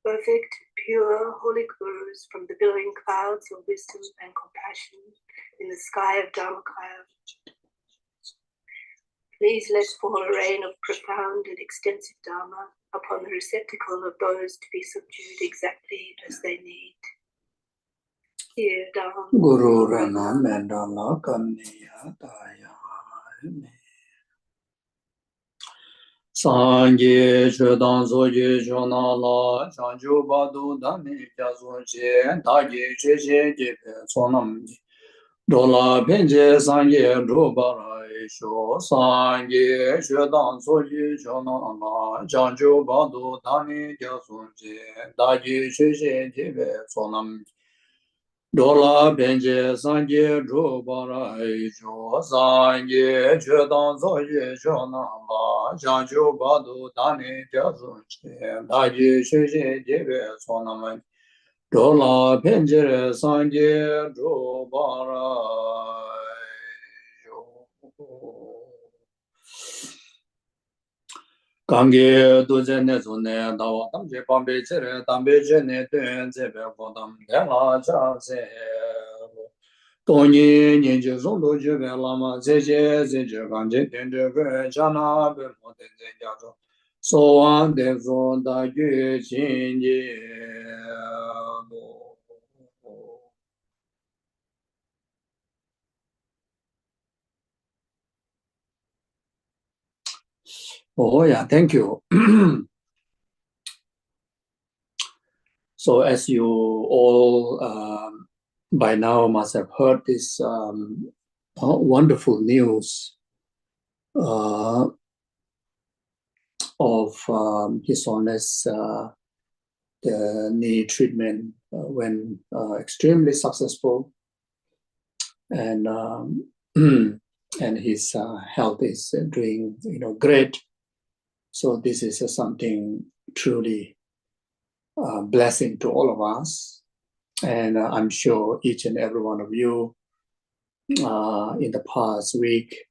Perfect, pure, holy gurus from the billowing clouds of wisdom and compassion in the sky of Dharmakaya. Please let fall a rain of profound and extensive Dharma upon the receptacle of those to be subdued exactly as they need. Here, Dharma. Guru Rana Mandala Kaniya Daya. Sangye Shwedan Soye Shona La Chanju Badu Dani Jasun Che Dagi Cheche Jepe Sonam Dola Penje Sangye Rubara Isho Sangye Shwedan Soye Shona La Chanju Badu Dani Jasun Che Dagi Cheche Jepe Sonam Dola Benje Sangye Rubara Isho Sangye Chedan Soye Shona La Janju Badu Dani Jasun Che Daji Sheshe Jebe Sonam Dola Benje Sangye Rubara Gange Duze Nezune Dawa Tamje Pambe Chere Tambe Jene Duen Zebe Kodam Dela Chase Tony Ninja Zondo Jebe Lama Zeje Zeje Ganje Dende Ge Jana Be Mote Zejazo So An Dezo Da Yu Jinji Oh yeah, thank you. So as you all by now must have heard this wonderful news of His Holiness, the knee treatment went extremely successful, and and his health is doing great. So this is something truly blessing to all of us, and I'm sure each and every one of you in the past week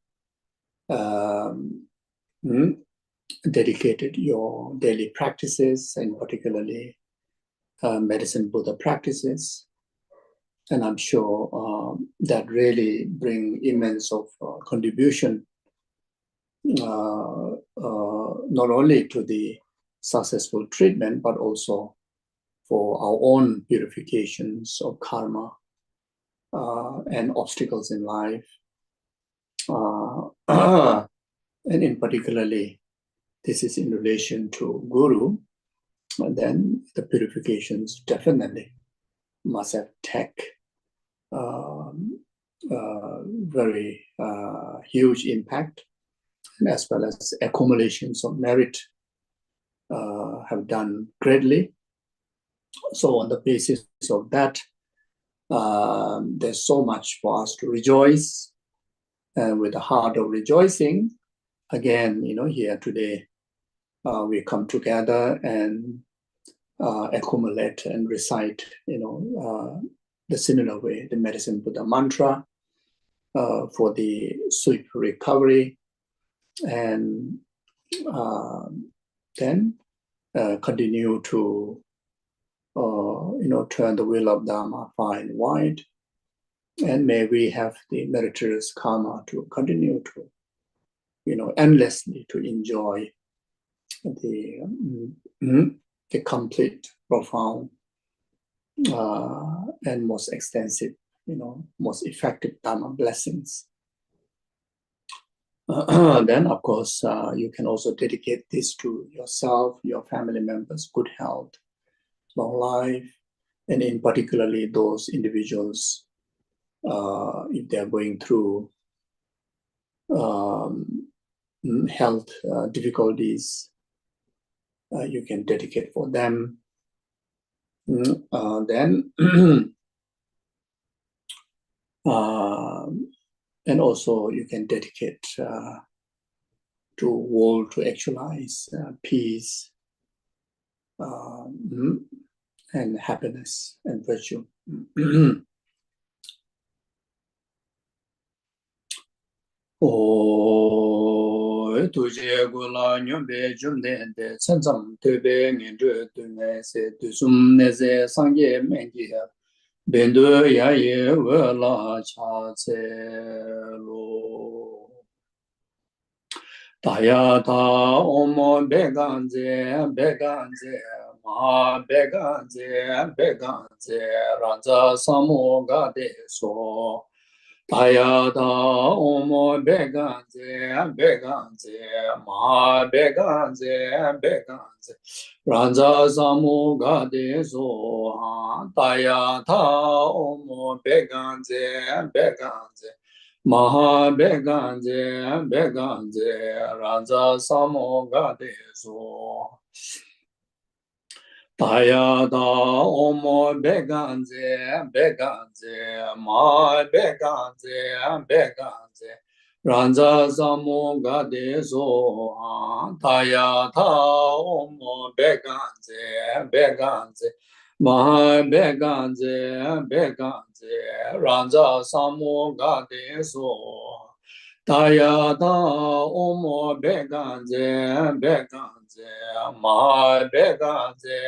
dedicated your daily practices, and particularly medicine Buddha practices, and I'm sure that really bring immense of contribution not only to the successful treatment, but also for our own purifications of karma and obstacles in life. And in particularly, this is in relation to Guru, and then the purifications definitely must have very huge impact, and as well as accumulations of merit have done greatly. So on the basis of that, there's so much for us to rejoice, and with a heart of rejoicing, again, here today, we come together and accumulate and recite, the similar way, the medicine Buddha mantra for the swift recovery, and then continue to turn the wheel of Dharma far and wide, and may we have the meritorious karma to continue to, endlessly to enjoy the complete, profound and most extensive, most effective Dharma blessings. Then, of course, you can also dedicate this to yourself, your family members, good health, long life, and in particularly those individuals, if they are going through health difficulties, you can dedicate for them. Then, and also you can dedicate to world to actualize peace and happiness and virtue. Tuje gula nyombe jumde de sansam tebe ngende tunge se tusum neze sangye mengi bendo ya ye wala cha se lo Taya ta omo beganze ma beganze ranza samo gade so Taya ta omo beganze ma beganze ranza samo gade so Taya ta omo beganze Maha beganze ranza samo gade so Taya da omo beganze ma beganze ranza samo gade so Taya da omo beganze ma beganze ranza samo gade so Taya da omo beganze ma beganze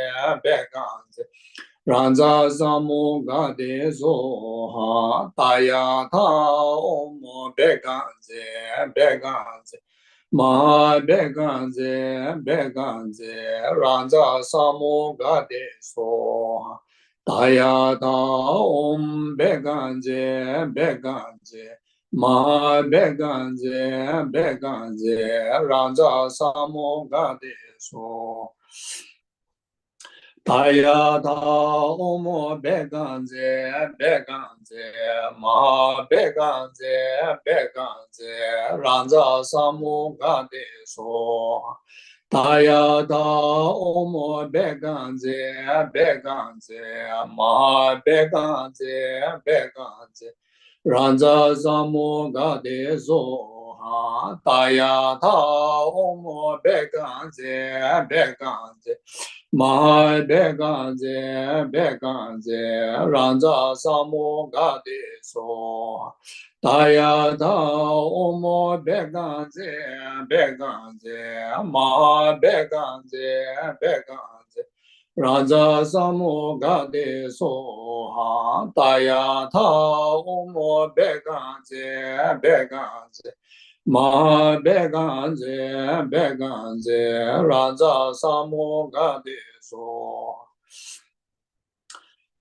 ranza samo gade so Taya da omo beganze ma beganze ranza samo gade so Taya da om beganze ma beganze ranza samo gade so Taya da omo beganze ma beganze ranza samo gade so Taya da omo beganze ma beganze ranza samo gade so Taya da omo beganze ma beganze ranza samo gade so Taya da omo beganze ma beganze ranza samo gade so Taya da omo beganze ma beganze ranza samo gade so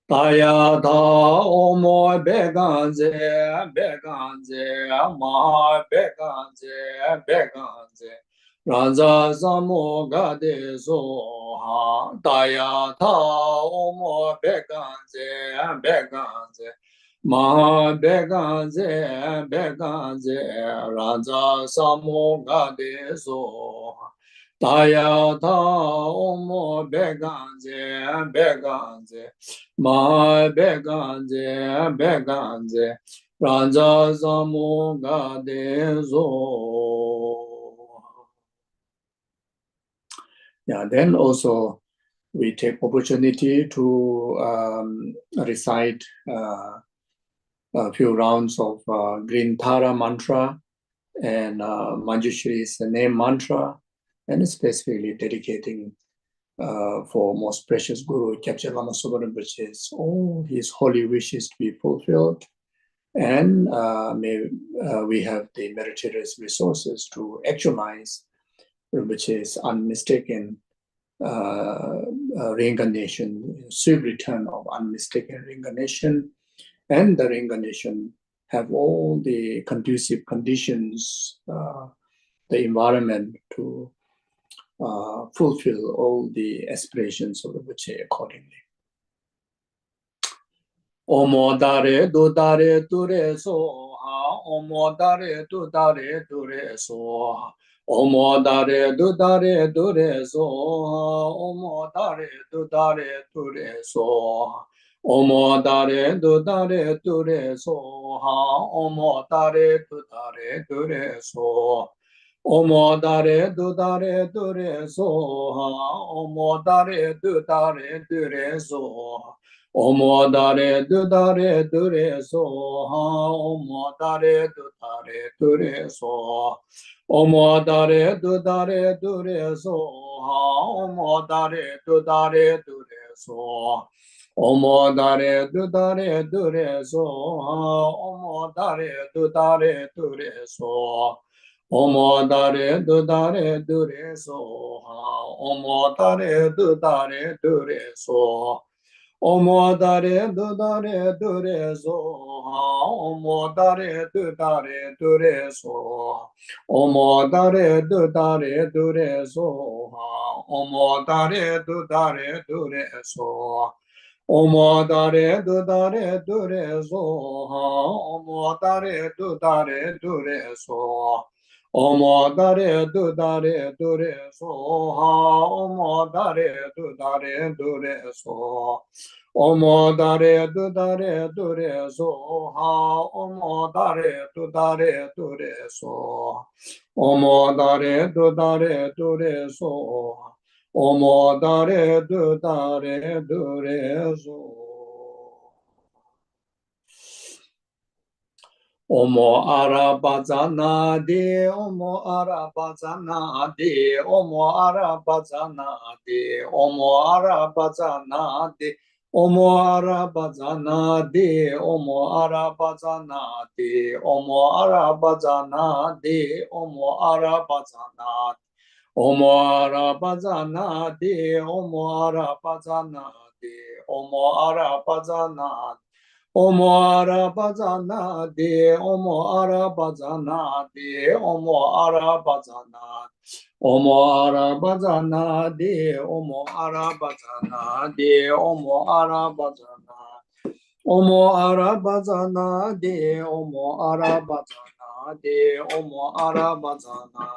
Taya da omo beganze ma beganze ranza samo gade so Taya da omo beganze ma beganze ranza samo gade so Taya da omo beganze ma beganze ranza samo gade so. Yeah, then also we take opportunity to recite a few rounds of Green Thara mantra and Manjushri's name mantra, and specifically dedicating for most precious Guru Kyabche Lama Sopa Rinpoche's all his holy wishes to be fulfilled, and may we have the meritorious resources to actualize Rinpoche's unmistaken reincarnation, swift return of unmistaken reincarnation, and the reincarnation have all the conducive conditions, the environment to fulfill all the aspirations of the Buddha accordingly. Omo dare do dare dure so ha, omo dare do dare dure so ha, omo dare do dare dure so ha, omo dare do dare dure so ha, omo dare do dare dure so ha, omo dare do dare dure so. Omo dare do dare dure so ha, omo dare do dare dure so. Omo dare do dare dure so ha, omo dare do dare dure so. Omo dare do dare dure so ha, omo dare do dare dure so. Omo dare do dare dure so ha, omo dare do dare dure so. Omo dare do dare dure so ha, omo dare do dare dure so. Omo dare do dare dure so ha, omo dare do dare dure so. Omo dare do dare dure so ha, omo dare do dare dure so. Omo dare do dare dure so ha, omo dare do dare dure so. Omo dare do dare dure so ha, omo dare do dare dure so. Omo dare do dare dure so ha, omo dare do dare dure so. Omo dare do dare dure so. Omo dare do dare dure so. Omo arabazana de, omo arabazana de, omo arabazana de, omo arabazana de, omo arabazana de, omo arabazana de, omo arabazana de, omo arabazana, omo arabazana de, omo arabazana de, omo arabazana. Omo arabazana de, omo arabazana de, omo arabazana. Omo arabazana de, omo arabazana de, omo arabazana. Omo arabazana de, omo arabazana de, omo arabazana.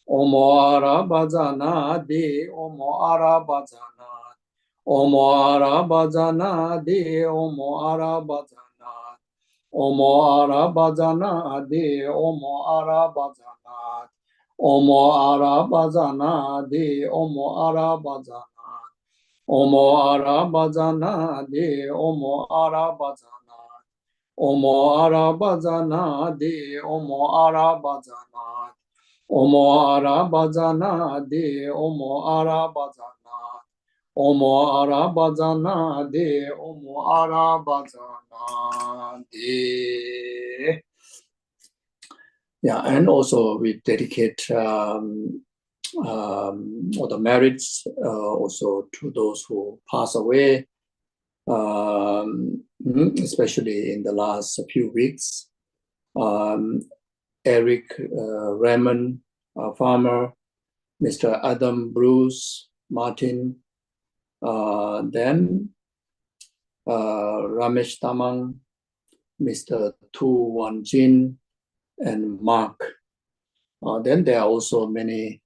Omo arabazana de, omo arabazana. Omo arabazana de, omo arabazana. Omo arabazana de, omo arabazana. Omo arabazana de, omo arabazana. Omo arabazana de, omo arabazana. Omo arabazana de, omo arabazana. Omo arabazana de, omo arabazana. Omo arabazana de, omo arabazana de. Yeah, and also we dedicate all the merits also to those who pass away, especially in the last few weeks. Eric Raymond, farmer, Mr. Adam Bruce Martin, then Ramesh Tamang, Mr. Tu Wan Jin, and Mark. Then there are also many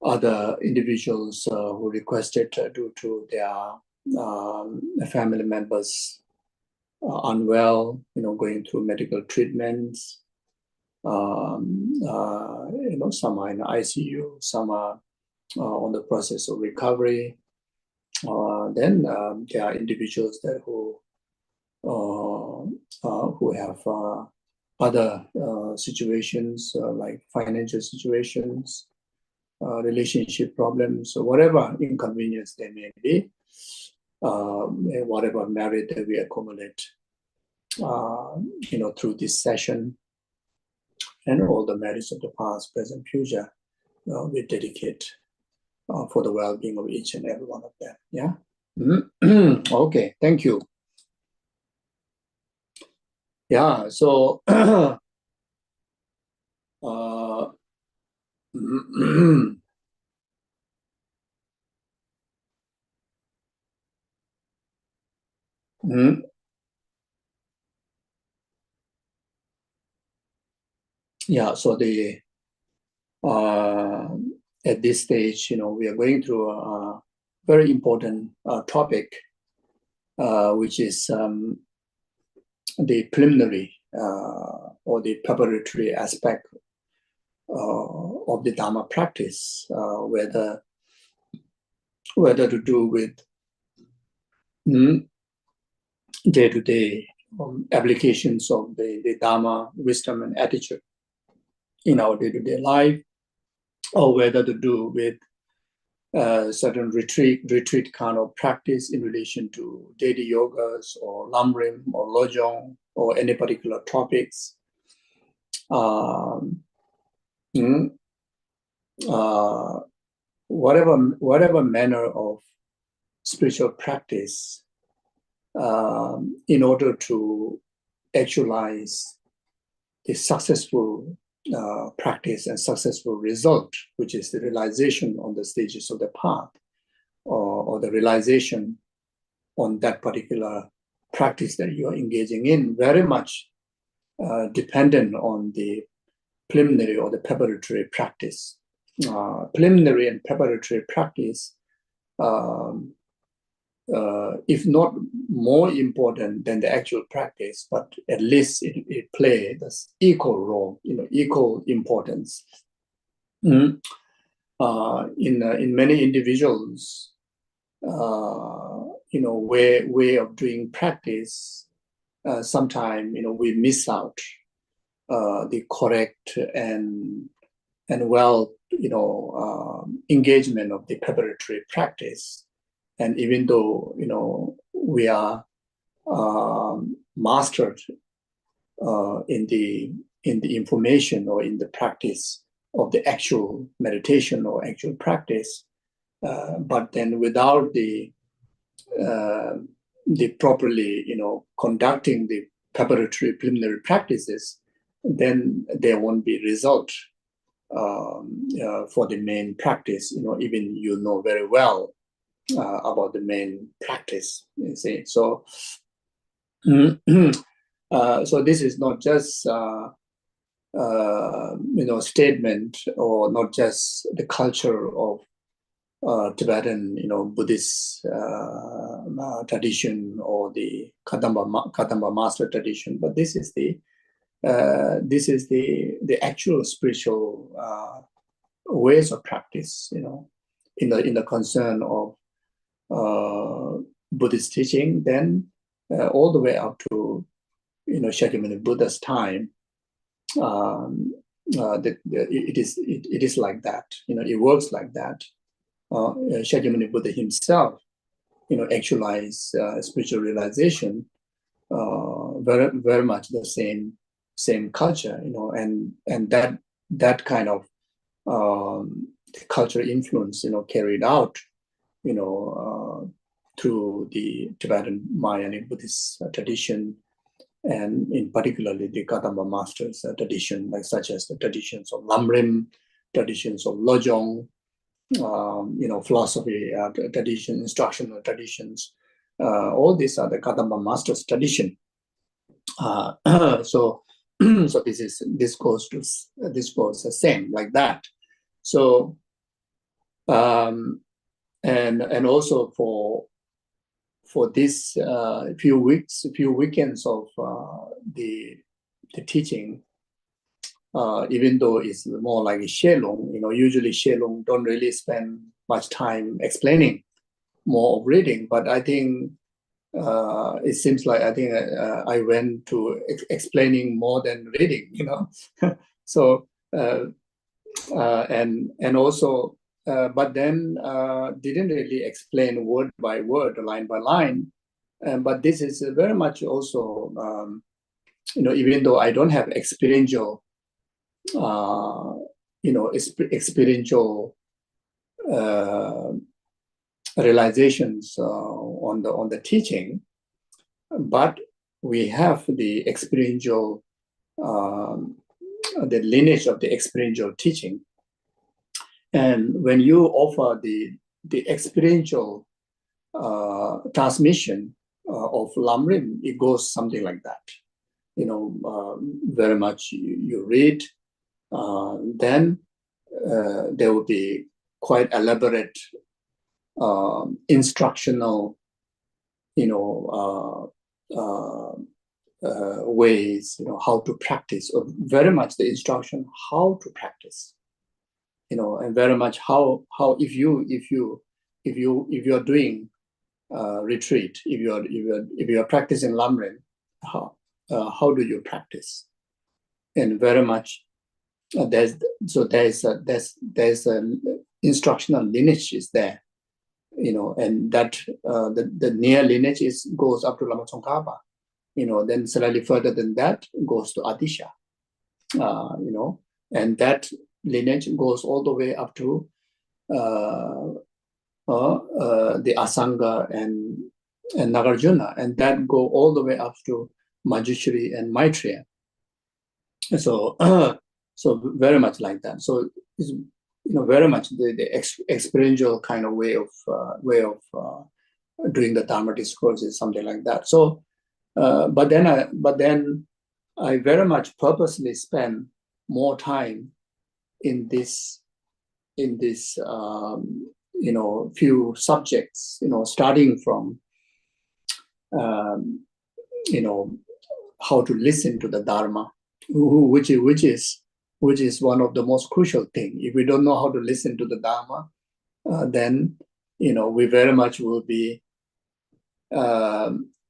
other individuals who requested due to their family members unwell, going through medical treatments. Some are in ICU, some are on the process of recovery. Then there are individuals that who have other situations like financial situations, relationship problems, or whatever inconvenience there may be, whatever merit that we accumulate, through this session, and all the merits of the past, present, future, we dedicate for the well-being of each and every one of them. Yeah. Okay. Thank you. Yeah. So. Yeah, so the at this stage, we are going through a very important topic, which is the preliminary or the preparatory aspect of the Dharma practice, whether to do with day-to-day applications of the Dharma, wisdom, and attitude in our day-to-day life, or whether to do with certain retreat kind of practice in relation to daily yogas or lamrim or lojong or any particular topics. Whatever manner of spiritual practice, in order to actualize the successful practice and successful result, which is the realization on the stages of the path, or the realization on that particular practice that you are engaging in, very much dependent on the preliminary or the preparatory practice. Preliminary and preparatory practice, if not more important than the actual practice, but at least it plays this equal role, equal importance. In many individuals, way of doing practice, sometimes we miss out the correct and well engagement of the preparatory practice. And even though we are mastered in the information or in the practice of the actual meditation or actual practice, but then without the properly conducting the preparatory preliminary practices, then there won't be result for the main practice. Even very well about the main practice, you see. So, so this is not just statement, or not just the culture of Tibetan, Buddhist tradition or the Kadamba master tradition, but this is the actual spiritual ways of practice, in the concern of Buddhist teaching, then all the way up to Shakyamuni Buddha's time. It is like that. It works like that. Shakyamuni Buddha himself, actualized spiritual realization, very very much the same culture, and that kind of cultural influence, carried out, through the Tibetan Mahayanic Buddhist tradition, and in particularly the Kadamba masters tradition, such as the traditions of Lamrim, traditions of Lojong, philosophy tradition, instructional traditions. All these are the Kadamba masters tradition. So this goes the same like that. So and also for this few weekends of the teaching, even though it's more like a Shelong, usually Shelong don't really spend much time explaining, more of reading. But I think it seems like I went to explaining more than reading, So and also, but then didn't really explain word by word, line by line. But this is very much also, even though I don't have experiential, experiential realizations on the teaching, but we have the experiential, the lineage of the experiential teaching. And when you offer the experiential transmission of Lamrim, it goes something like that. Very much you read, then there will be quite elaborate instructional, ways, how to practice, or very much the instruction how to practice, and very much how if you are doing retreat, if you are practicing Lamrim, how do you practice? And very much there's a instructional lineage is there, and that the near lineage goes up to Lama Tsongkhapa, then slightly further than that goes to Atisha, and that lineage goes all the way up to the Asanga and Nagarjuna, and that go all the way up to Manjushri and Maitreya. So very much like that. So it's very much the experiential kind of way of doing the Dharma discourse is something like that. So, but then I very much purposely spend more time in this few subjects, starting from how to listen to the Dharma, which is one of the most crucial thing. If we don't know how to listen to the Dharma, then we very much will be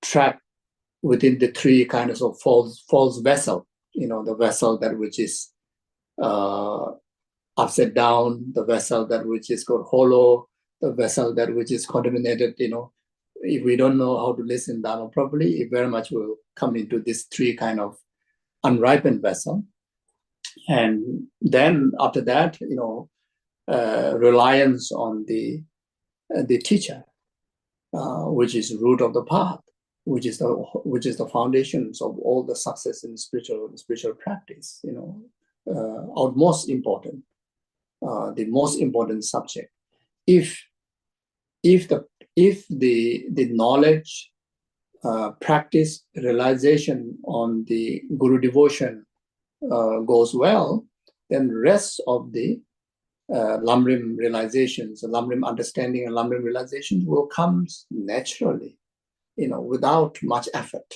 trapped within the three kinds of false vessel. The vessel that which is upside down, the vessel that which is called hollow, the vessel that which is contaminated. If we don't know how to listen Dharma properly, it very much will come into this three kind of unripened vessel. And then after that, reliance on the teacher, which is root of the path, which is the foundations of all the success in spiritual practice. Most important, the most important subject. If the knowledge, practice, realization on the Guru devotion goes well, then rest of the Lamrim realizations, Lamrim understanding and Lamrim realizations will come naturally, without much effort.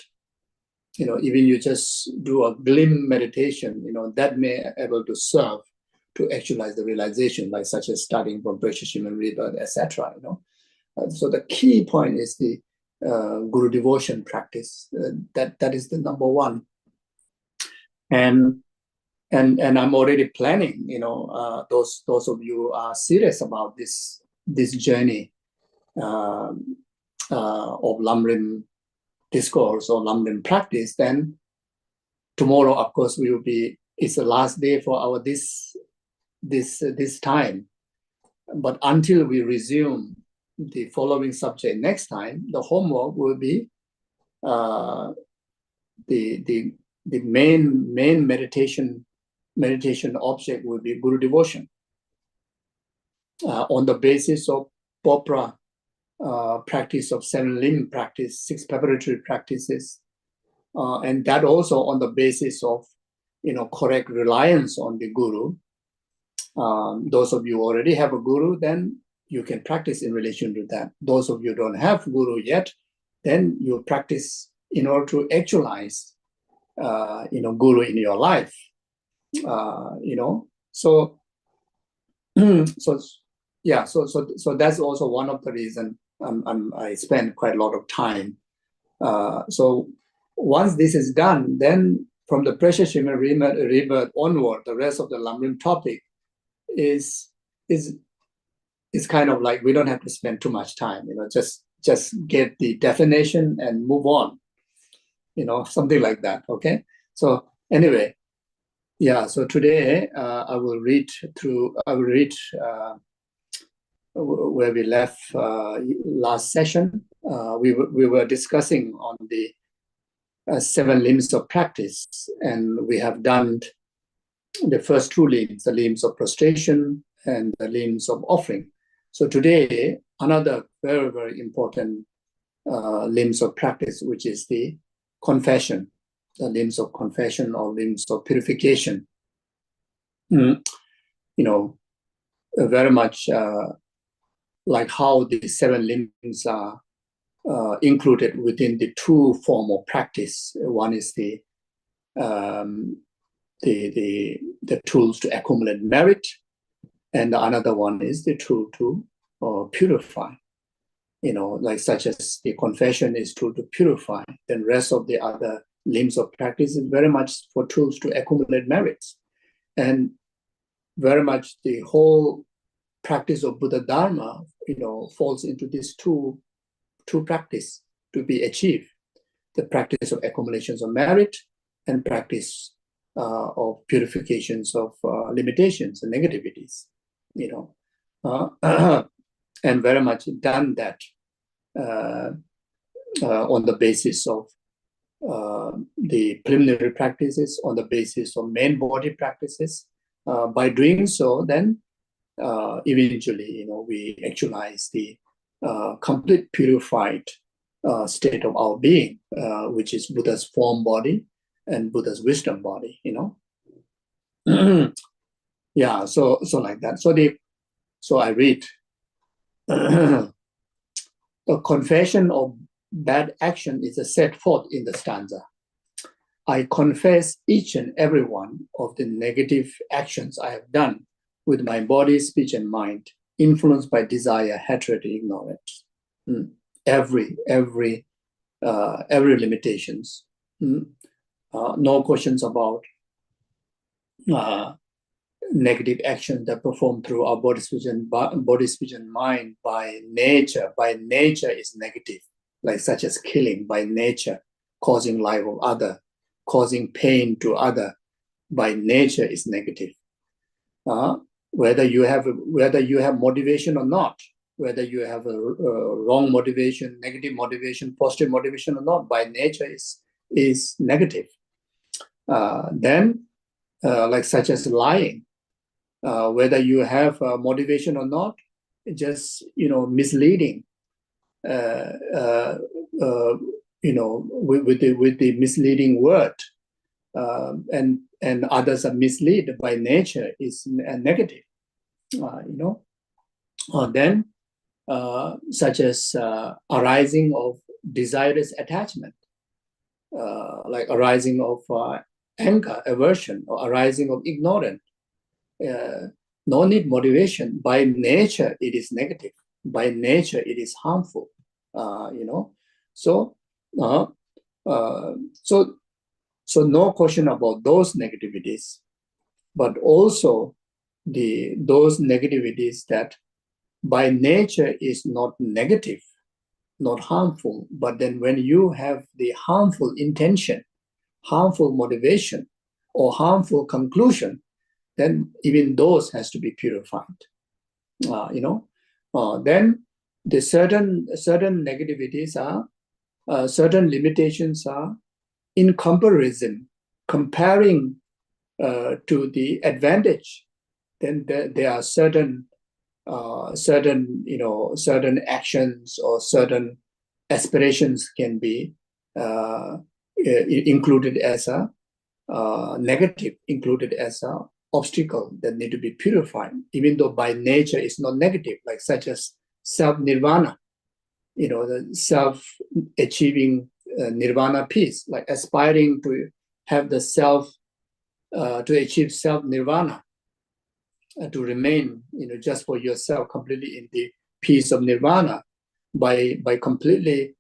Even you just do a glim meditation, that may able to serve to actualize the realization, like such as starting from precious human rebirth, etc. So the key point is the Guru devotion practice. That is the number one. And I'm already planning, those of you who are serious about this journey of Lamrim discourse or Lamrim practice, then tomorrow, of course, it's the last day for our this time. But until we resume the following subject next time, the homework will be the main meditation object will be Guru devotion on the basis of proper practice of 7 limb practice, 6 preparatory practices, and that also on the basis of correct reliance on the Guru. Those of you who already have a Guru, then you can practice in relation to that. Those of you who don't have Guru yet, then you practice in order to actualize Guru in your life. So that's also one of the reasons I spend quite a lot of time. So once this is done, then from the precious human rebirth onward, the rest of the Lamrim topic is kind of like we don't have to spend too much time. Just get the definition and move on. Something like that. Okay. So anyway. Yeah, so today I will read where we left last session. We were discussing on the 7 limbs of practice, and we have done the first 2 limbs, the limbs of prostration and the limbs of offering. So today, another very, very important limbs of practice, which is the confession, the limbs of confession or limbs of purification. Very much like how the 7 limbs are included within the 2 form of practice. One is the tools to accumulate merit, and the another one is the tool to purify. Like such as the confession is tool to purify. Then rest of the other limbs of practice is very much for tools to accumulate merits, and very much the whole practice of Buddha Dharma, falls into these two practice to be achieved: the practice of accumulations of merit and practice of purifications of limitations and negativities. And very much done that on the basis of the preliminary practices, on the basis of main body practices. By doing so, then eventually, we actualize the complete purified state of our being, which is Buddha's form body and Buddha's wisdom body. Yeah. So like that. So I read. The confession of bad action is set forth in the stanza. I confess each and every one of the negative actions I have done with my body, speech, and mind, influenced by desire, hatred, and ignorance. Every limitations. No questions about negative action that perform through our body, speech, and mind by nature. By nature is negative, like such as killing by nature, causing life of other, causing pain to other. By nature is negative. Whether you have motivation or not, whether you have a wrong motivation, negative motivation, positive motivation or not, by nature is negative. Then, like such as lying. Whether you have motivation or not, just misleading. With the misleading word, and others are misled by nature is negative. Then, such as arising of desirous attachment, like arising of anger, aversion, or arising of ignorance. No need motivation. By nature, it is negative. By nature, it is harmful. So no question about those negativities, but also those negativities that by nature is not negative, not harmful. But then when you have the harmful intention, harmful motivation, or harmful conclusion, then even those has to be purified. Then the certain negativities are, certain limitations are in comparison, comparing to the advantage. Then there are certain actions or certain aspirations can be included as a negative, included as a obstacle that need to be purified, even though by nature it's not negative, like such as self-nirvana, the self-achieving nirvana peace, like aspiring to have the self, to achieve self-nirvana, to remain, just for yourself, completely in the peace of nirvana, by completely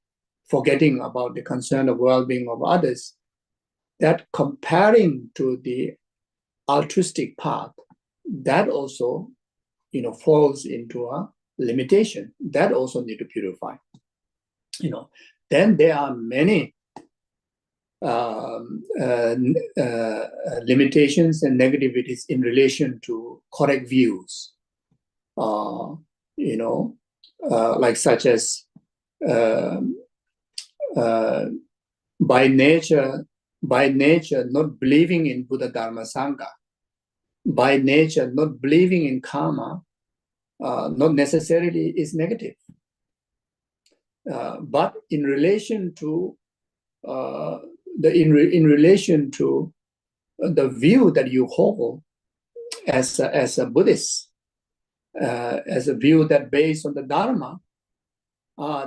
forgetting about the concern of well-being of others. That comparing to the altruistic path, that also, falls into a limitation. That also need to purify. Then there are many limitations and negativities in relation to correct views, like such as by nature not believing in Buddha Dharma Sangha, by nature not believing in karma, not necessarily is negative. But in relation to in relation to the view that you hold as a Buddhist, as a view that based on the Dharma,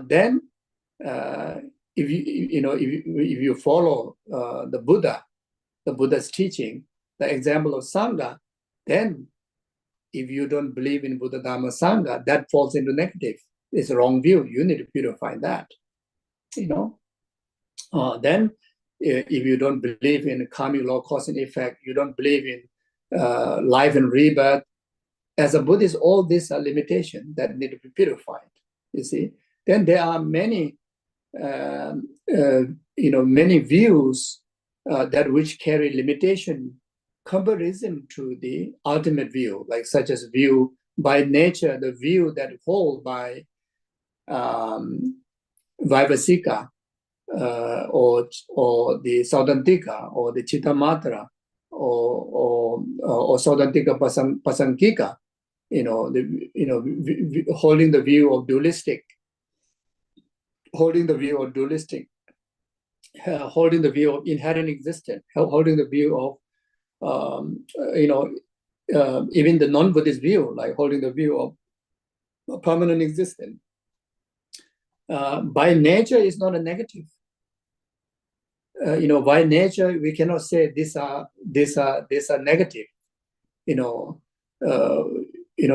then if you follow the Buddha's teaching, the example of Sangha, then if you don't believe in Buddha Dharma Sangha, that falls into negative. It's a wrong view. You need to purify that. Then if you don't believe in karmic law, cause and effect, you don't believe in life and rebirth, as a Buddhist, all these are limitations that need to be purified. You see, then there are many, many views that which carry limitation, comparison to the ultimate view, like such as view by nature, the view that hold by Vaibhasika, or the Saudantika, or the Chittamatra, or Saudantika Pasankika, holding the view of dualistic, holding the view of inherent existence, holding the view of even the non-Buddhist view, like holding the view of permanent existence. By nature is not a negative. By nature we cannot say these are negative.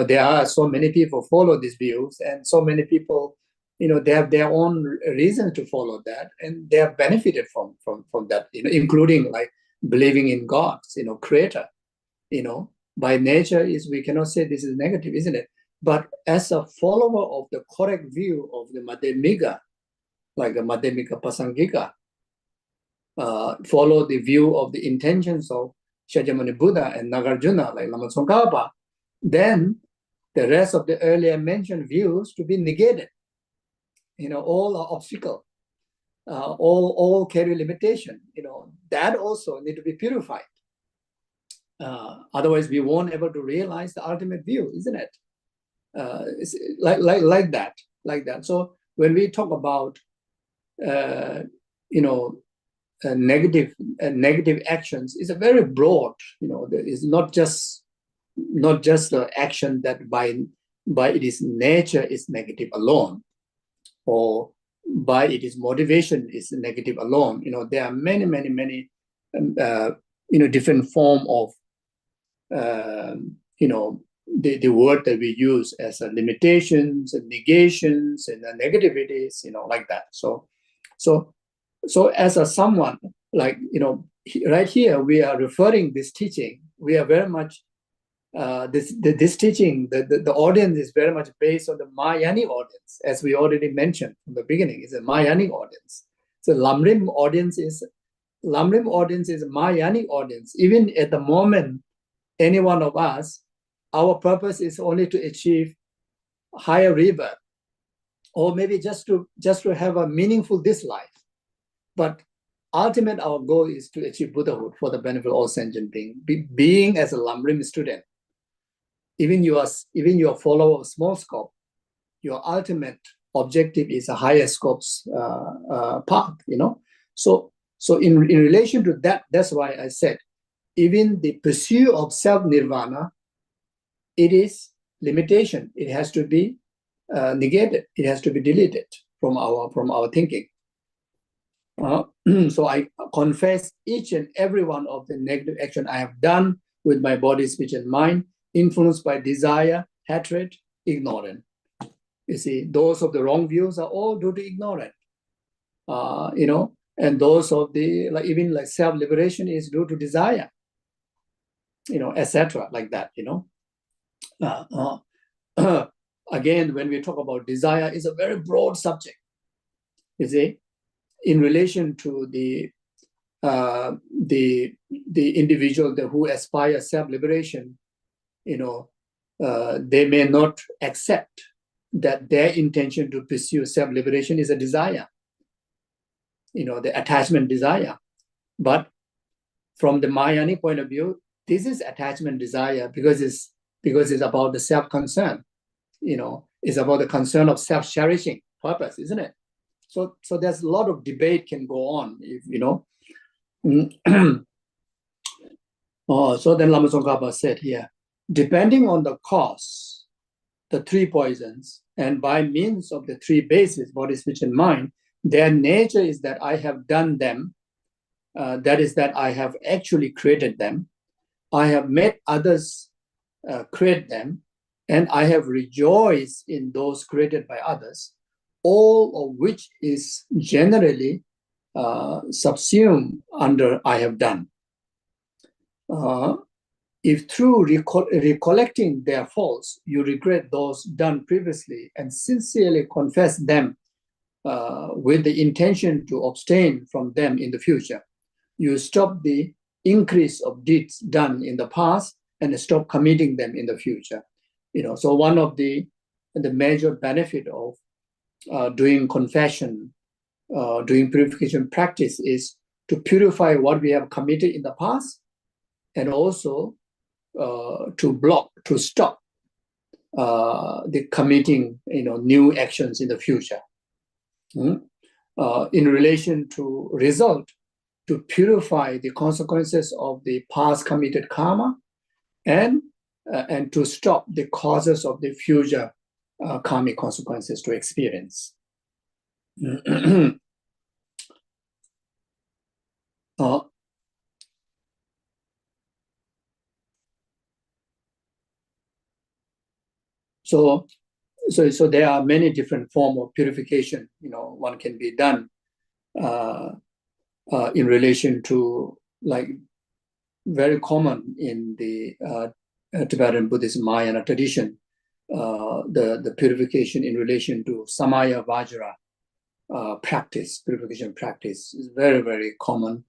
There are so many people follow these views, and so many people, they have their own reasons to follow that, and they have benefited from that, including like believing in God, creator. By nature we cannot say this is negative, isn't it? But as a follower of the correct view of the Madhyamika, like the Madhyamika Pasangika, follow the view of the intentions of Shakyamuni Buddha and Nagarjuna, like Lama Tsongkhapa, then the rest of the earlier mentioned views to be negated. All are obstacle, all carry limitation. That also need to be purified. Otherwise, we won't able to realize the ultimate view, isn't it? It's like that. So when we talk about negative actions, it's a very broad. It's not just the action that by its nature is negative alone, or by its motivation is negative alone. There are many different form of the word that we use as limitations and negations and negativities, like that. So as someone, like, right here we are referring this teaching, we are very much this teaching, the audience is very much based on the Mahayani audience, as we already mentioned from the beginning. It's a Mahayani audience. So Lamrim audience is a Mahayani audience. Even at the moment, any one of us, our purpose is only to achieve higher rebirth, or maybe just to have a meaningful this life. But ultimate, our goal is to achieve Buddhahood for the benefit of all sentient beings. Being as a Lamrim student, even you are follower of small scope, your ultimate objective is a higher scopes path. So in relation to that, that's why I said, even the pursuit of self-nirvana, it is limitation. It has to be negated. It has to be deleted from our thinking. So I confess each and every one of the negative action I have done with my body, speech, and mind, influenced by desire, hatred, ignorance. You see, those of the wrong views are all due to ignorance. And those of the even self-liberation is due to desire. Etc. like that. Again, when we talk about desire, it's a very broad subject. You see, in relation to the individual who aspire self-liberation, they may not accept that their intention to pursue self-liberation is a desire, the attachment desire. But from the Mahayanic point of view, this is attachment desire because it's about the self-concern, it's about the concern of self-cherishing purpose, isn't it? So there's a lot of debate can go on, So then Lama Tsongkhapa said here, depending on the cause, the three poisons, and by means of the three bases, body, speech, and mind, their nature is that I have done them, that is that I have actually created them, I have made others create them, and I have rejoiced in those created by others, all of which is generally subsumed under I have done. If through recollecting their faults, you regret those done previously and sincerely confess them with the intention to abstain from them in the future, you stop the increase of deeds done in the past and stop committing them in the future. So one of the major benefit of doing confession, doing purification practice is to purify what we have committed in the past, and also to stop the committing new actions in the future. In relation to result, to purify the consequences of the past committed karma, and to stop the causes of the future karmic consequences to experience. So there are many different forms of purification. One can be done in relation to, like, very common in the Tibetan Buddhist Mahayana tradition, the purification in relation to Samaya Vajra practice, purification practice is very, very common.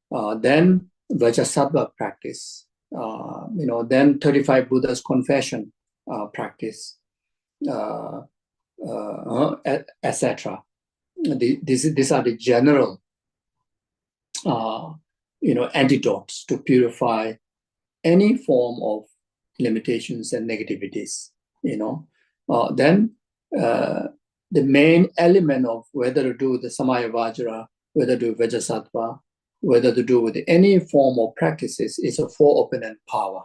Then Vajrasattva practice, then 35 Buddha's confession practice, etc. These are the general, antidotes to purify any form of limitations and negativities. Then the main element of whether to do the Samaya Vajra, whether to do Vajrasattva, whether to do with any form of practices is a four opponent power.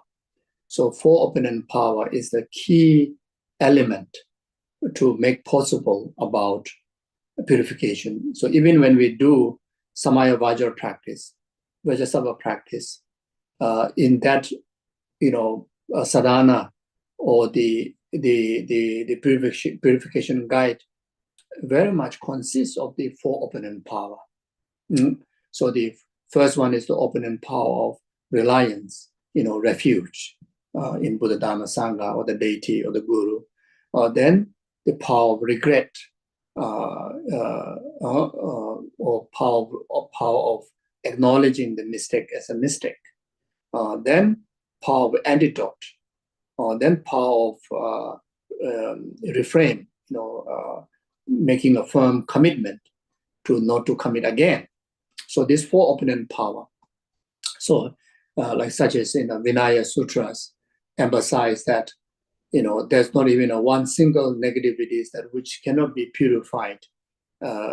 So four opponent power is the key element to make possible about purification. So even when we do Samaya Vajra practice, Vajrasattva practice, in that, sadhana or the purification guide very much consists of the four opponent power. So the first one is the opponent power of reliance, refuge in Buddha, Dharma, Sangha, or the deity or the guru. Then the power of regret, or power of acknowledging the mistake as a mistake. Then power of antidote, then power of refrain, making a firm commitment to not to commit again. So this four opponent power. So like such as in the Vinaya Sutras emphasize that there's not even one single negativities that which cannot be purified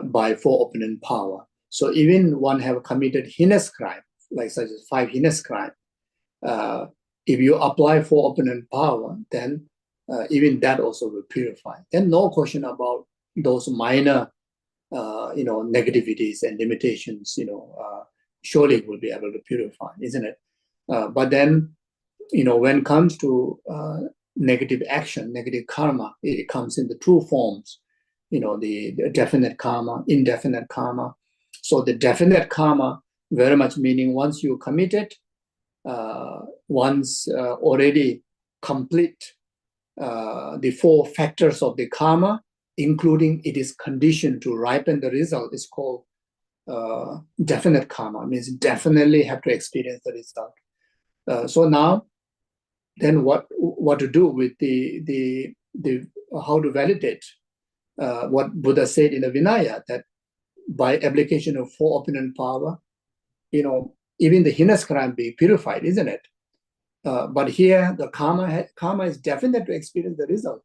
by four opponent power. So even one have committed heinous crime, like such as 5 heinous crime, if you apply four opponent power, then even that also will purify. Then no question about those minor negativities and limitations, surely will be able to purify, isn't it? But then, when it comes to negative action, negative karma, it comes in the two forms, the definite karma, indefinite karma. So the definite karma, very much meaning once you commit it, once already complete the 4 factors of the karma, including it is conditioned to ripen the result, is called definite karma, means definitely have to experience the result. So now, then what to do with the how to validate what Buddha said in the Vinaya, that by application of 4 opulent power, even the heinous crime be purified, isn't it? But here the karma is definite to experience the result.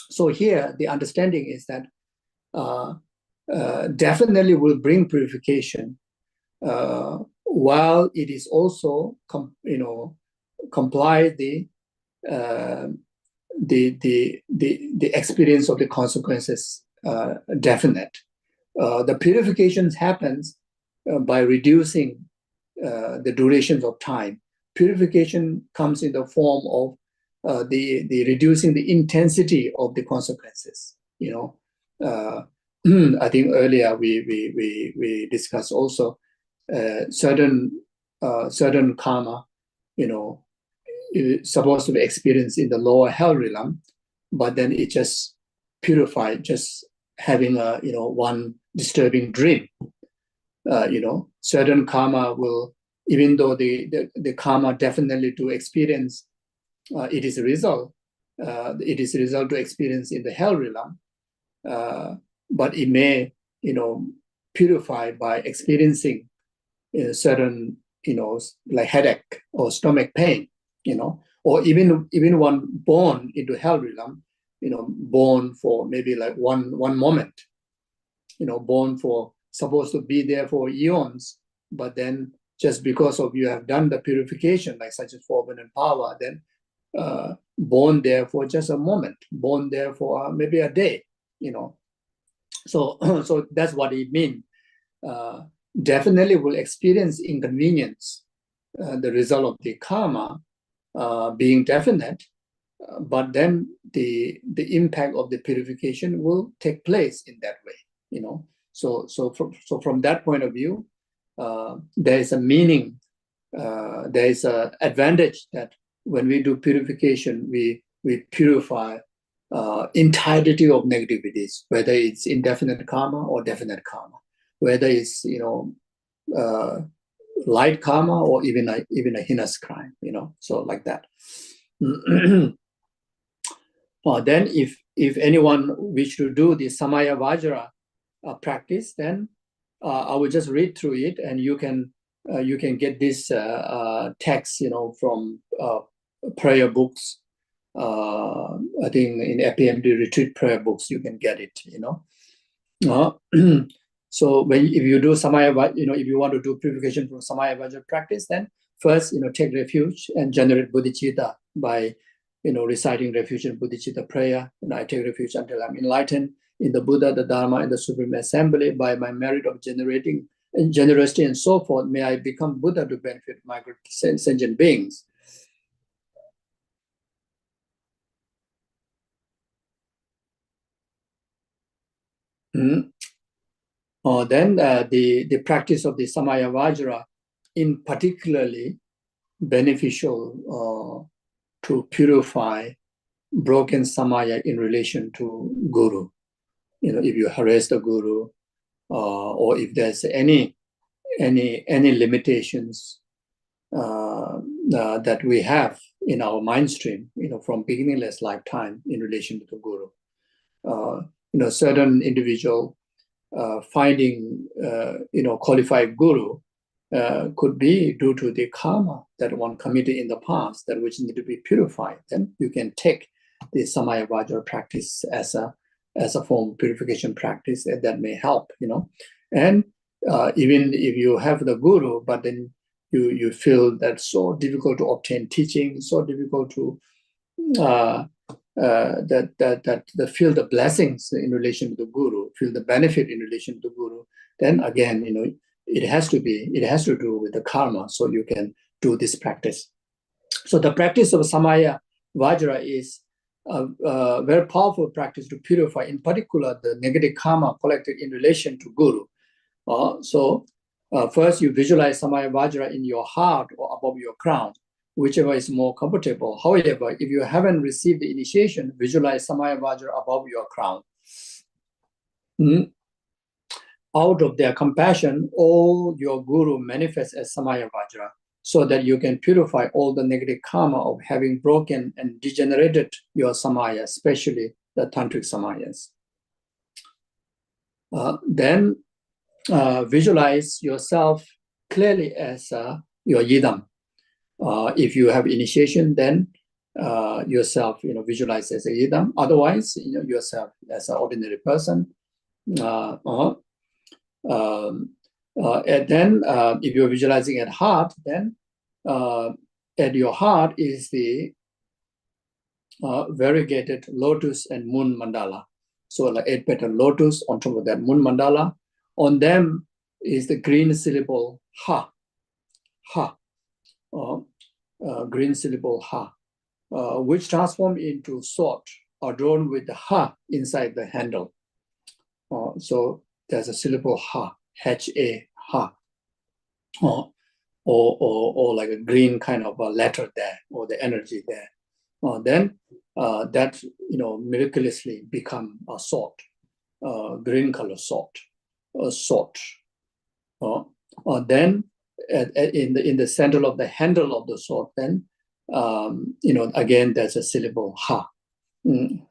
So here the understanding is that definitely will bring purification, while it is also comply the experience of the consequences definite. The purifications happens by reducing the durations of time. Purification comes in the form of the reducing the intensity of the consequences. I think earlier we discussed also certain karma, is supposed to be experienced in the lower hell realm, but then it just purified, just having a one disturbing dream. Certain karma will, even though the karma definitely to experience, it is a result to experience in the hell realm, but it may purify by experiencing certain like headache or stomach pain, or even one born into hell realm, born for maybe like one moment, born for supposed to be there for eons, but then just because of you have done the purification, like such as 4 opulent power, then born there for just a moment, born there for maybe a day, So that's what it means. Definitely will experience inconvenience, the result of the karma being definite, but then the impact of the purification will take place in that way, So from that point of view, there is a meaning, there is an advantage that when we do purification, we purify entirety of negativities, whether it's indefinite karma or definite karma, whether it's light karma or even a heinous crime, so like that. Then if anyone wish to do the Samaya Vajra practice, then I will just read through it, and you can get this text, from prayer books. I think in APMD retreat prayer books you can get it. So if you do Samaya, if you want to do purification from Samaya Vajra practice, then first take refuge and generate bodhicitta by reciting refuge and bodhicitta prayer. I take refuge until I'm enlightened in the Buddha, the Dharma, and the Supreme Assembly. By my merit of generating and generosity and so forth, may I become Buddha to benefit my sentient beings. Then the practice of the Samaya Vajra in particularly beneficial to purify broken Samaya in relation to Guru. If you harass the Guru, or if there's any limitations that we have in our mind stream, from beginningless lifetime in relation to the Guru. Certain individual finding qualified Guru could be due to the karma that one committed in the past, that which need to be purified. Then you can take the Samaya Vajra practice as a form of purification practice, and that may help. And even if you have the Guru, but then you feel that so difficult to obtain teaching, so difficult to feel the blessings in relation to the Guru, feel the benefit in relation to the Guru, then again, it has to do with the karma, so you can do this practice. So the practice of Samaya Vajra is a very powerful practice to purify, in particular, the negative karma collected in relation to Guru. So first you visualize Samaya Vajra in your heart or above your crown, whichever is more comfortable. However, if you haven't received the initiation, visualize Samaya Vajra above your crown. Out of their compassion, all your Guru manifests as Samaya Vajra. so that you can purify all the negative karma of having broken and degenerated your samaya, especially the tantric samayas. Then visualize yourself clearly as your yidam. If you have initiation, then yourself, visualize as a yidam. Otherwise, yourself as an ordinary person. And then, if you're visualizing at heart, then at your heart is the variegated lotus and moon mandala. So, like 8-petal lotus, on top of that moon mandala. On them is the green syllable ha, ha, green syllable ha, which transform into sword adorned with the ha inside the handle. So there's a syllable ha, H-A, ha, or like a green kind of a letter there, or the energy there. Then that miraculously become a sword, green color sword, a sword. Then in the center of the handle of the sword, then again there's a syllable ha,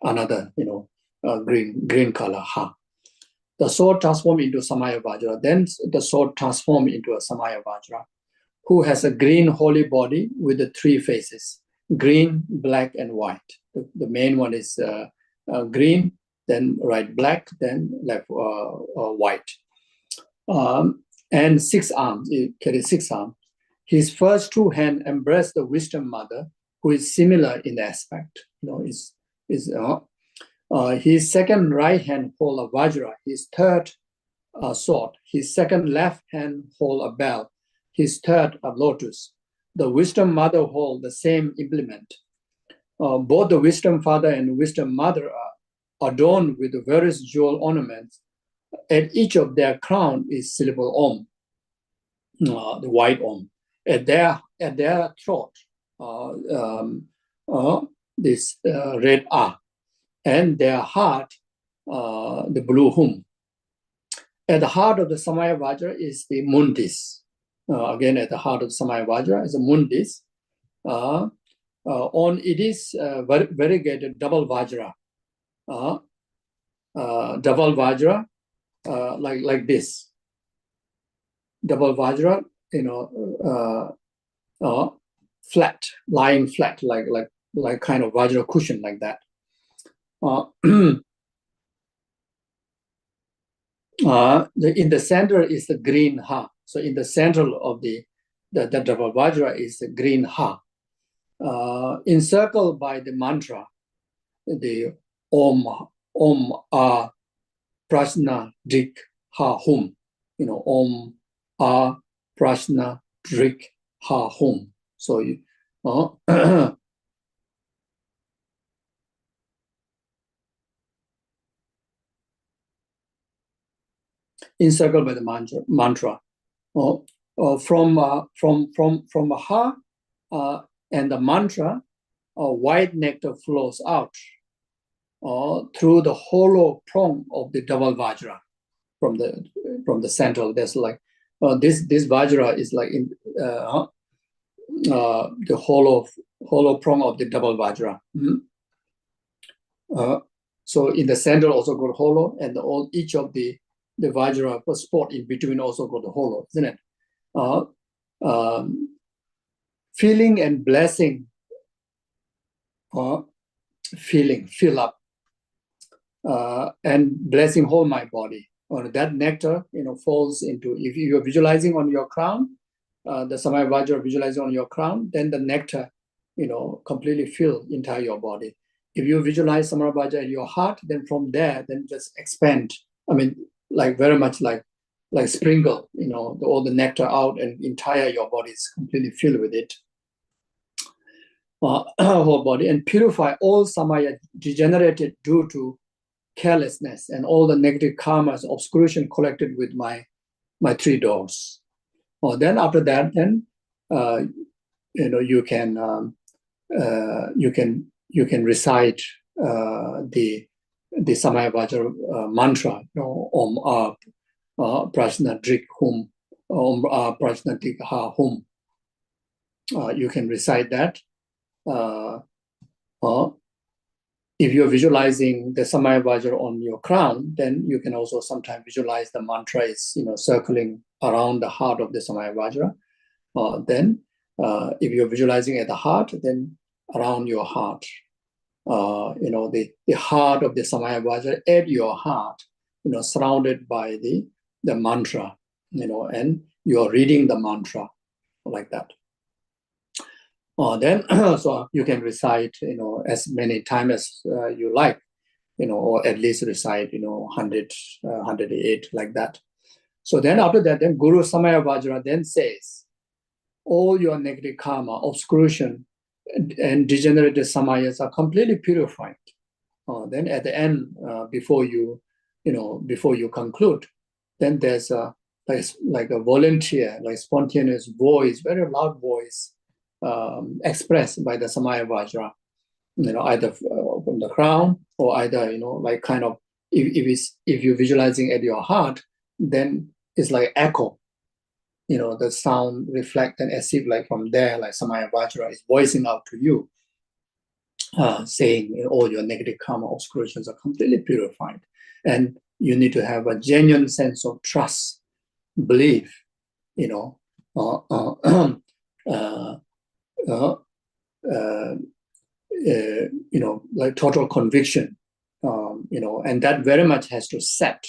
another green color ha. The sword transforms into Samaya Vajra. Then the sword transforms into a Samaya Vajra, who has a green holy body with the 3 faces: green, black, and white. The main one is green, then right black, then left white. And 6 arms, he carries 6 arms. His first 2 hands embrace the wisdom mother, who is similar in aspect. His second right hand hold a vajra. His third sword. His second left hand hold a bell. His third a lotus. The wisdom mother hold the same implement. Both the wisdom father and wisdom mother are adorned with the various jewel ornaments. At each of their crown is syllable om, the white om. At their throat, this red a, and their heart, the blue hum. At the heart of the Samaya Vajra is the mundis. Again, at the heart of the Samaya Vajra is a mundis. On it is variegated double Vajra. Double Vajra, like this. Double Vajra, flat, lying flat, like kind of Vajra cushion like that. In the center is the green ha. So in the center of the double Vajra is the green ha. Encircled by the mantra, the om a prashna dik ha hum. Om a prashna dik ha hum. So encircled by the mantra. From a ha and the mantra, white nectar flows out through the hollow prong of the double vajra. From the center, there's like this vajra is like in the hollow prong of the double vajra. So in the center also got hollow, and each of the vajra spot in between also got the hollow, isn't it? Feeling and blessing, fill up, and blessing whole my body. That nectar, falls into, if you're visualizing on your crown, the Samaya Vajra visualizing on your crown, then the nectar, completely fill entire your body. If you visualize Samaya Vajra in your heart, then from there, then just expand. I mean, like very much like sprinkle, all the nectar out, and entire your body is completely filled with it. Whole body, and purify all samaya degenerated due to carelessness and all the negative karmas, obscuration collected with my 3 doors. Then after that, then you can recite the Samaya Vajra mantra, Om Prashna Drik Hum, Om Prashna Dik Ha Hum. you can recite that. Or if you're visualizing the Samaya Vajra on your crown, then you can also sometimes visualize the mantra is, circling around the heart of the Samaya Vajra. Then, if you're visualizing at the heart, then around your heart, the heart of the Samaya Vajra at your heart, surrounded by the mantra, and you're reading the mantra like that. Then, so you can recite, as many times as you like, or at least recite, 100, 108, like that. So then after that, then Guru Samaya Vajra then says, all your negative karma, obscuration, and degenerated samayas are completely purified. Then at the end, before you conclude, then there's like a volunteer, like spontaneous voice, very loud voice, expressed by the Samaya Vajra, either from the crown or either, like kind of, if you're visualizing at your heart, then it's like echo, the sound reflect and as if like from there, like Samaya Vajra is voicing out to you, saying all your negative karma obscurations are completely purified. And you need to have a genuine sense of trust, belief, like total conviction, and that very much has to set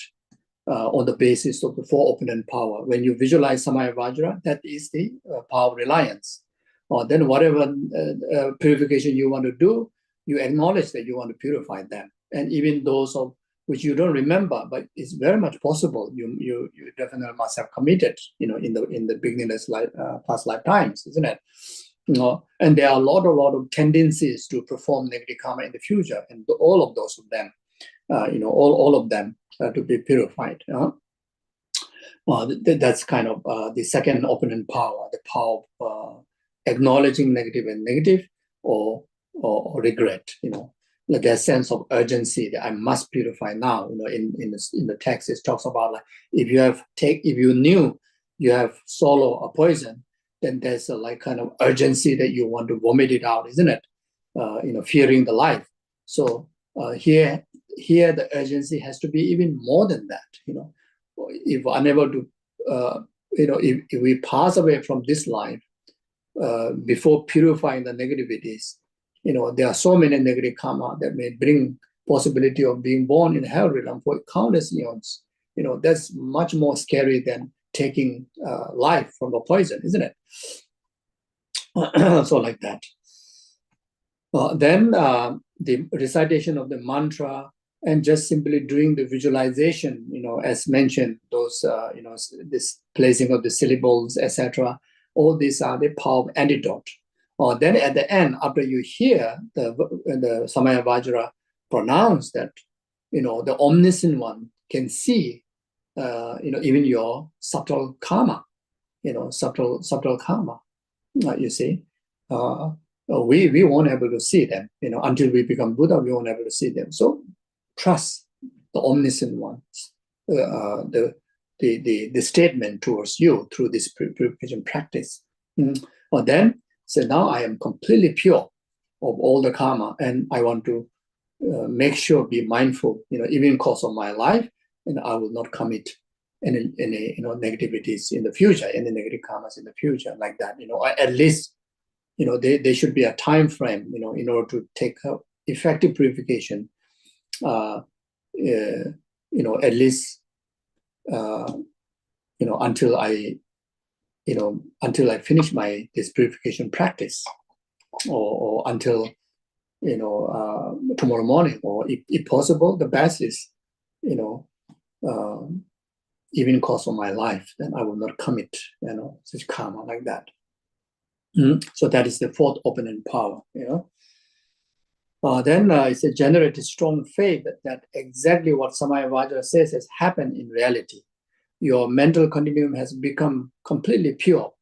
on the basis of the four opponent power. When you visualize Samaya Vajra, that is the power of reliance. Then whatever purification you want to do, you acknowledge that you want to purify them. And even those of which you don't remember, but it's very much possible. You definitely must have committed, in the beginner's life, past lifetimes, isn't it? And there are a lot of tendencies to perform negative karma in the future, and all of those of them, all of them to be purified. That's kind of the second opponent power, the power of acknowledging negative and negative, or regret. Like that sense of urgency that I must purify now. In the text it talks about, like, if you knew you have swallowed a poison, then there's a like kind of urgency that you want to vomit it out, isn't it? Fearing the life. So here the urgency has to be even more than that. If we're unable to, if we pass away from this life before purifying the negativities, there are so many negative karma that may bring possibility of being born in hell realm for countless eons. That's much more scary than taking life from a poison, isn't it? So like that. Then the recitation of the mantra and just simply doing the visualization, as mentioned, those, this placing of the syllables, etc. All these are the power of antidote. Then at the end, after you hear the Samaya Vajra pronounce that, the omniscient one can see, even your subtle karma, subtle karma, you see. We won't be able to see them, until we become Buddha, we won't be able to see them. So trust the omniscient one, the statement towards you through this purification practice. Then say, now I am completely pure of all the karma, and I want to make sure, be mindful, even in course of my life, and I will not commit any negativities in the future, any negative karmas in the future, like that. At least, there should be a time frame, in order to take effective purification. At least, until I finish this purification practice, or until tomorrow morning, or if possible, the best is even in course of my life, then I will not commit such karma like that. So that is the fourth opponent power. Then it's a generated strong faith that exactly what Samaya Vajra says has happened in reality. Your mental continuum has become completely pure.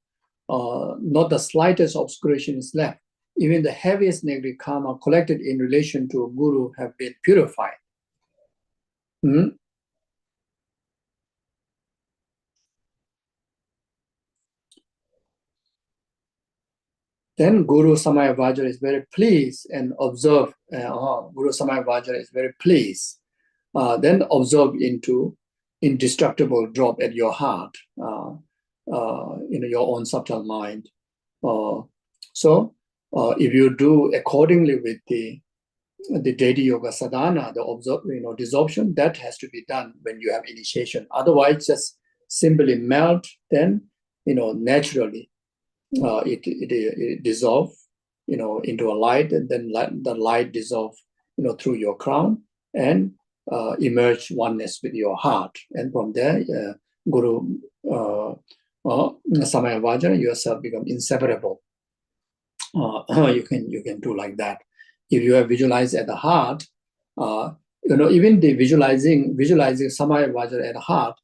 Not the slightest obscuration is left. Even the heaviest negative karma collected in relation to a guru have been purified. then Guru Samaya Vajra is very pleased and observe. Guru Samaya Vajra is very pleased. Then observe into indestructible drop at your heart, your own subtle mind. So if you do accordingly with the deity yoga sadhana, the desorption, that has to be done when you have initiation. Otherwise, just simply melt, then naturally it dissolve into a light, and then the light dissolve through your crown and emerge oneness with your heart. And from there, Guru Samaya Vajra, yourself become inseparable. You can do like that. If you have visualized at the heart, even the visualizing Samaya Vajra at the heart,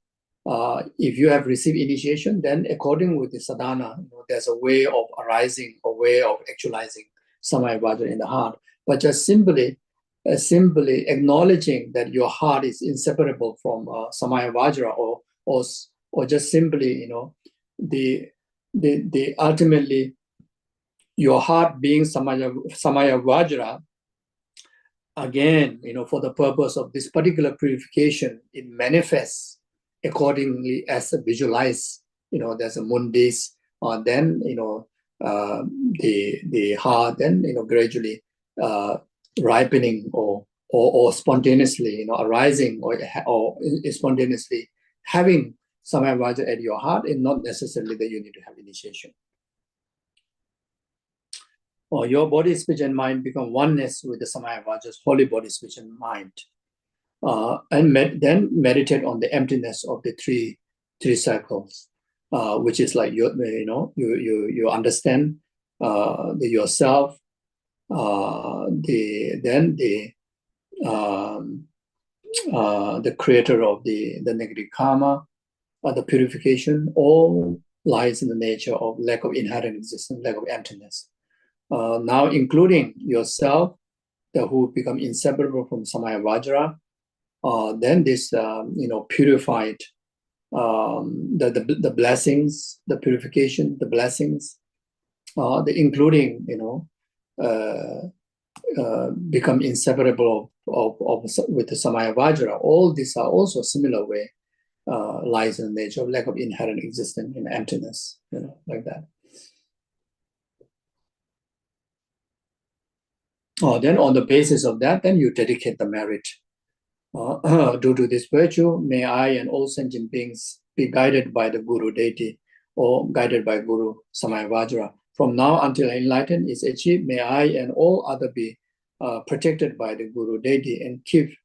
if you have received initiation, then according with the sadhana, there's a way of arising, a way of actualizing Samaya Vajra in the heart. But just simply acknowledging that your heart is inseparable from Samaya Vajra, or just simply, the ultimately your heart being Samaya Vajra, again, for the purpose of this particular purification, it manifests accordingly as a visualize. There's a mundis, then the heart, then gradually ripening or spontaneously arising or spontaneously having Samaya Vajra at your heart, and not necessarily that you need to have initiation. Or your body, speech, and mind become oneness with the Samaya Vajra's holy body, speech, and mind. And then meditate on the emptiness of the three circles, which is like you understand the yourself, the creator of the negative karma, the purification, all lies in the nature of lack of inherent existence, lack of emptiness. Now, including yourself, who become inseparable from Samaya Vajra, then this purified the blessings, the purification, the blessings, including become inseparable with the Samaya Vajra. All these are also similar way lies in the nature of lack of inherent existence in emptiness, like that. Then on the basis of that, then you dedicate the merit. Due to this virtue, may I and all sentient beings be guided by the Guru deity, or guided by Guru Samaya Vajra. From now until enlightenment is achieved, may I and all other be protected by the Guru deity and keep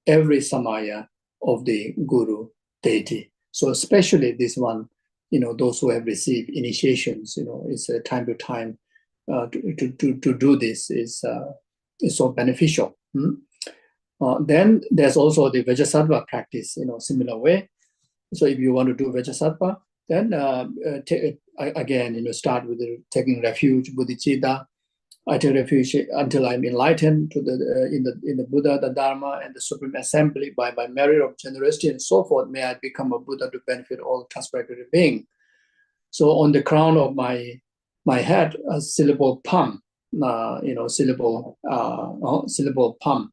every Samaya of the Guru deity. So especially this one, those who have received initiations, it's a time to time to do this is so beneficial. Then there's also the Vajrasattva practice, similar way. So if you want to do Vajrasattva, then again, start with taking refuge, bodhicitta. I take refuge until I'm enlightened to in the Buddha, the Dharma, and the Supreme Assembly by merit of generosity and so forth. May I become a Buddha to benefit all transmigratory beings. So on the crown of my head, a syllable pam, syllable pam,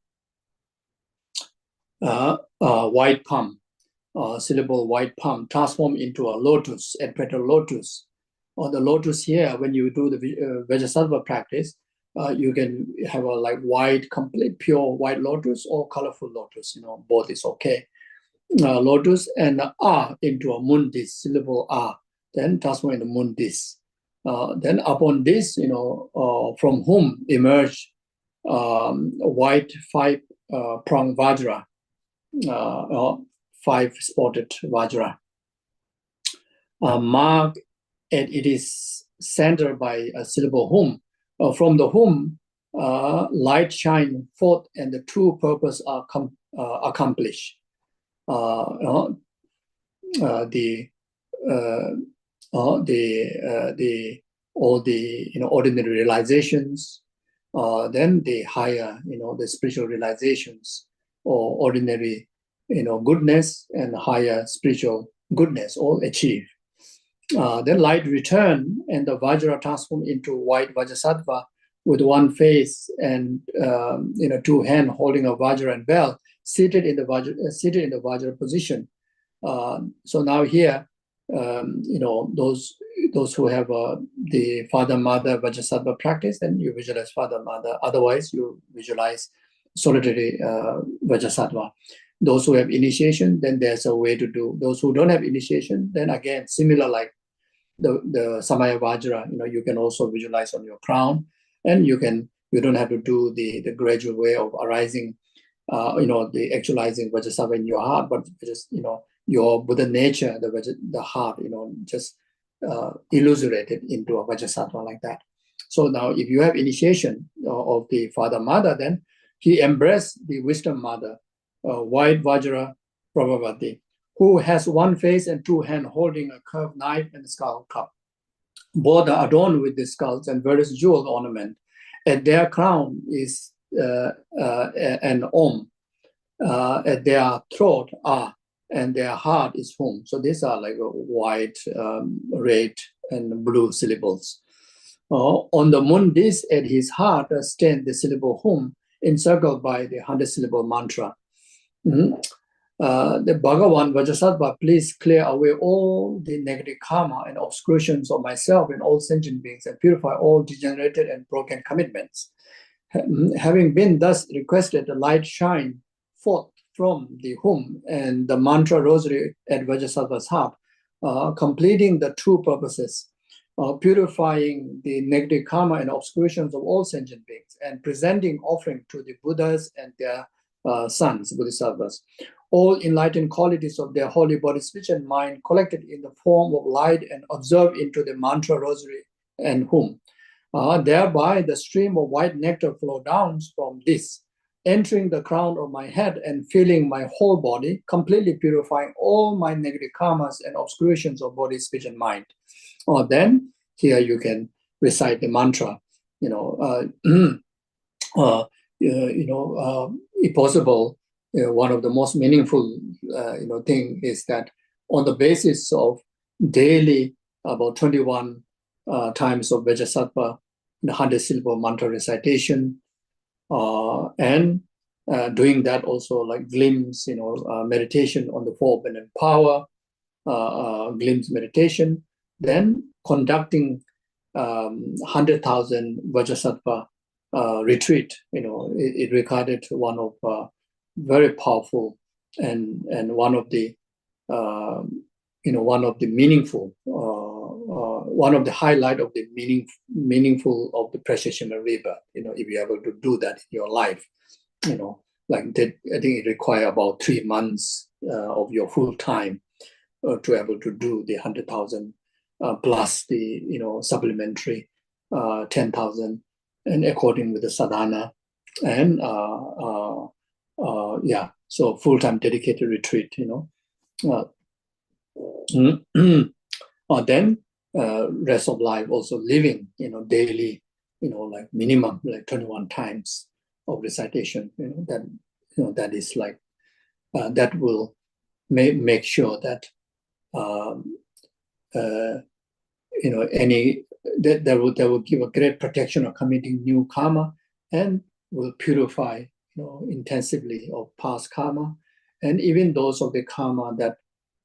white palm, syllable white palm, transform into a lotus, a petal lotus. Or the lotus here, when you do the Vajrasattva practice, you can have a white, complete, pure white lotus or colorful lotus. Both is okay. Lotus and into a mundis, syllable then transform into mundis. Then upon this, from whom emerge white 5-pronged Vajra. 5-spotted Vajra. Mark, and it is centered by a syllable whom. From the whom, light shine forth, and the true purpose are accomplished. All the ordinary realizations, then the higher, the spiritual realizations, or ordinary, goodness and higher spiritual goodness, all achieve. Then light return and the Vajra transform into white Vajrasattva with one face and two hands holding a Vajra and bell, seated in the Vajra position. So now here, those who have the father mother Vajrasattva practice, then you visualize father mother. Otherwise, you visualize solitary Vajrasattva. Those who have initiation, then there's a way to do. Those who don't have initiation, then again similar like the Samaya Vajra. You can also visualize on your crown, and you don't have to do the gradual way of arising, the actualizing Vajrasattva in your heart, but just your Buddha nature, the heart, just illustrated into a Vajrasattva like that. So now, if you have initiation of the father mother, then he embraced the wisdom mother, white Vajra Prabhavati, who has one face and two hands holding a curved knife and a skull cup. Both are adorned with the skulls and various jewel ornament. At their crown is an Om. At their throat are, and their heart is Hum. So these are like a white, red, and blue syllables. On the moon disk at his heart stands the syllable Hum, encircled by the 100-syllable mantra. The Bhagavan Vajrasattva, please clear away all the negative karma and obscurations of myself and all sentient beings and purify all degenerated and broken commitments. Having been thus requested, the light shine forth from the Hum and the mantra rosary at Vajrasattva's heart, completing the two purposes, purifying the negative karma and obscurations of all sentient beings and presenting offering to the Buddhas and their sons, Bodhisattvas. All enlightened qualities of their holy body, speech, and mind collected in the form of light and observed into the mantra rosary and Hum. Thereby the stream of white nectar flow down from this, entering the crown of my head and filling my whole body, completely purifying all my negative karmas and obscurations of body, speech, and mind. Then here you can recite the mantra. If possible, one of the most meaningful thing is that on the basis of daily about 21 times of Vajrasattva, 100-syllable mantra recitation, and doing that also like glimpse, meditation on the four-abundant power, glimpse meditation, then conducting 100,000 Vajrasattva retreat. It regarded one of very powerful and one of the meaningful, one of the highlight of the meaningful of the precision of rebirth. If you're able to do that in your life, like that, I think it requires about 3 months of your full time to able to do the 100,000 plus the supplementary 10,000, and according with the sadhana, and so full-time dedicated retreat. Then rest of life also living, daily, like minimum like 21 times of recitation. That is like that will make sure that that will give a great protection of committing new karma, and will purify intensively of past karma, and even those of the karma that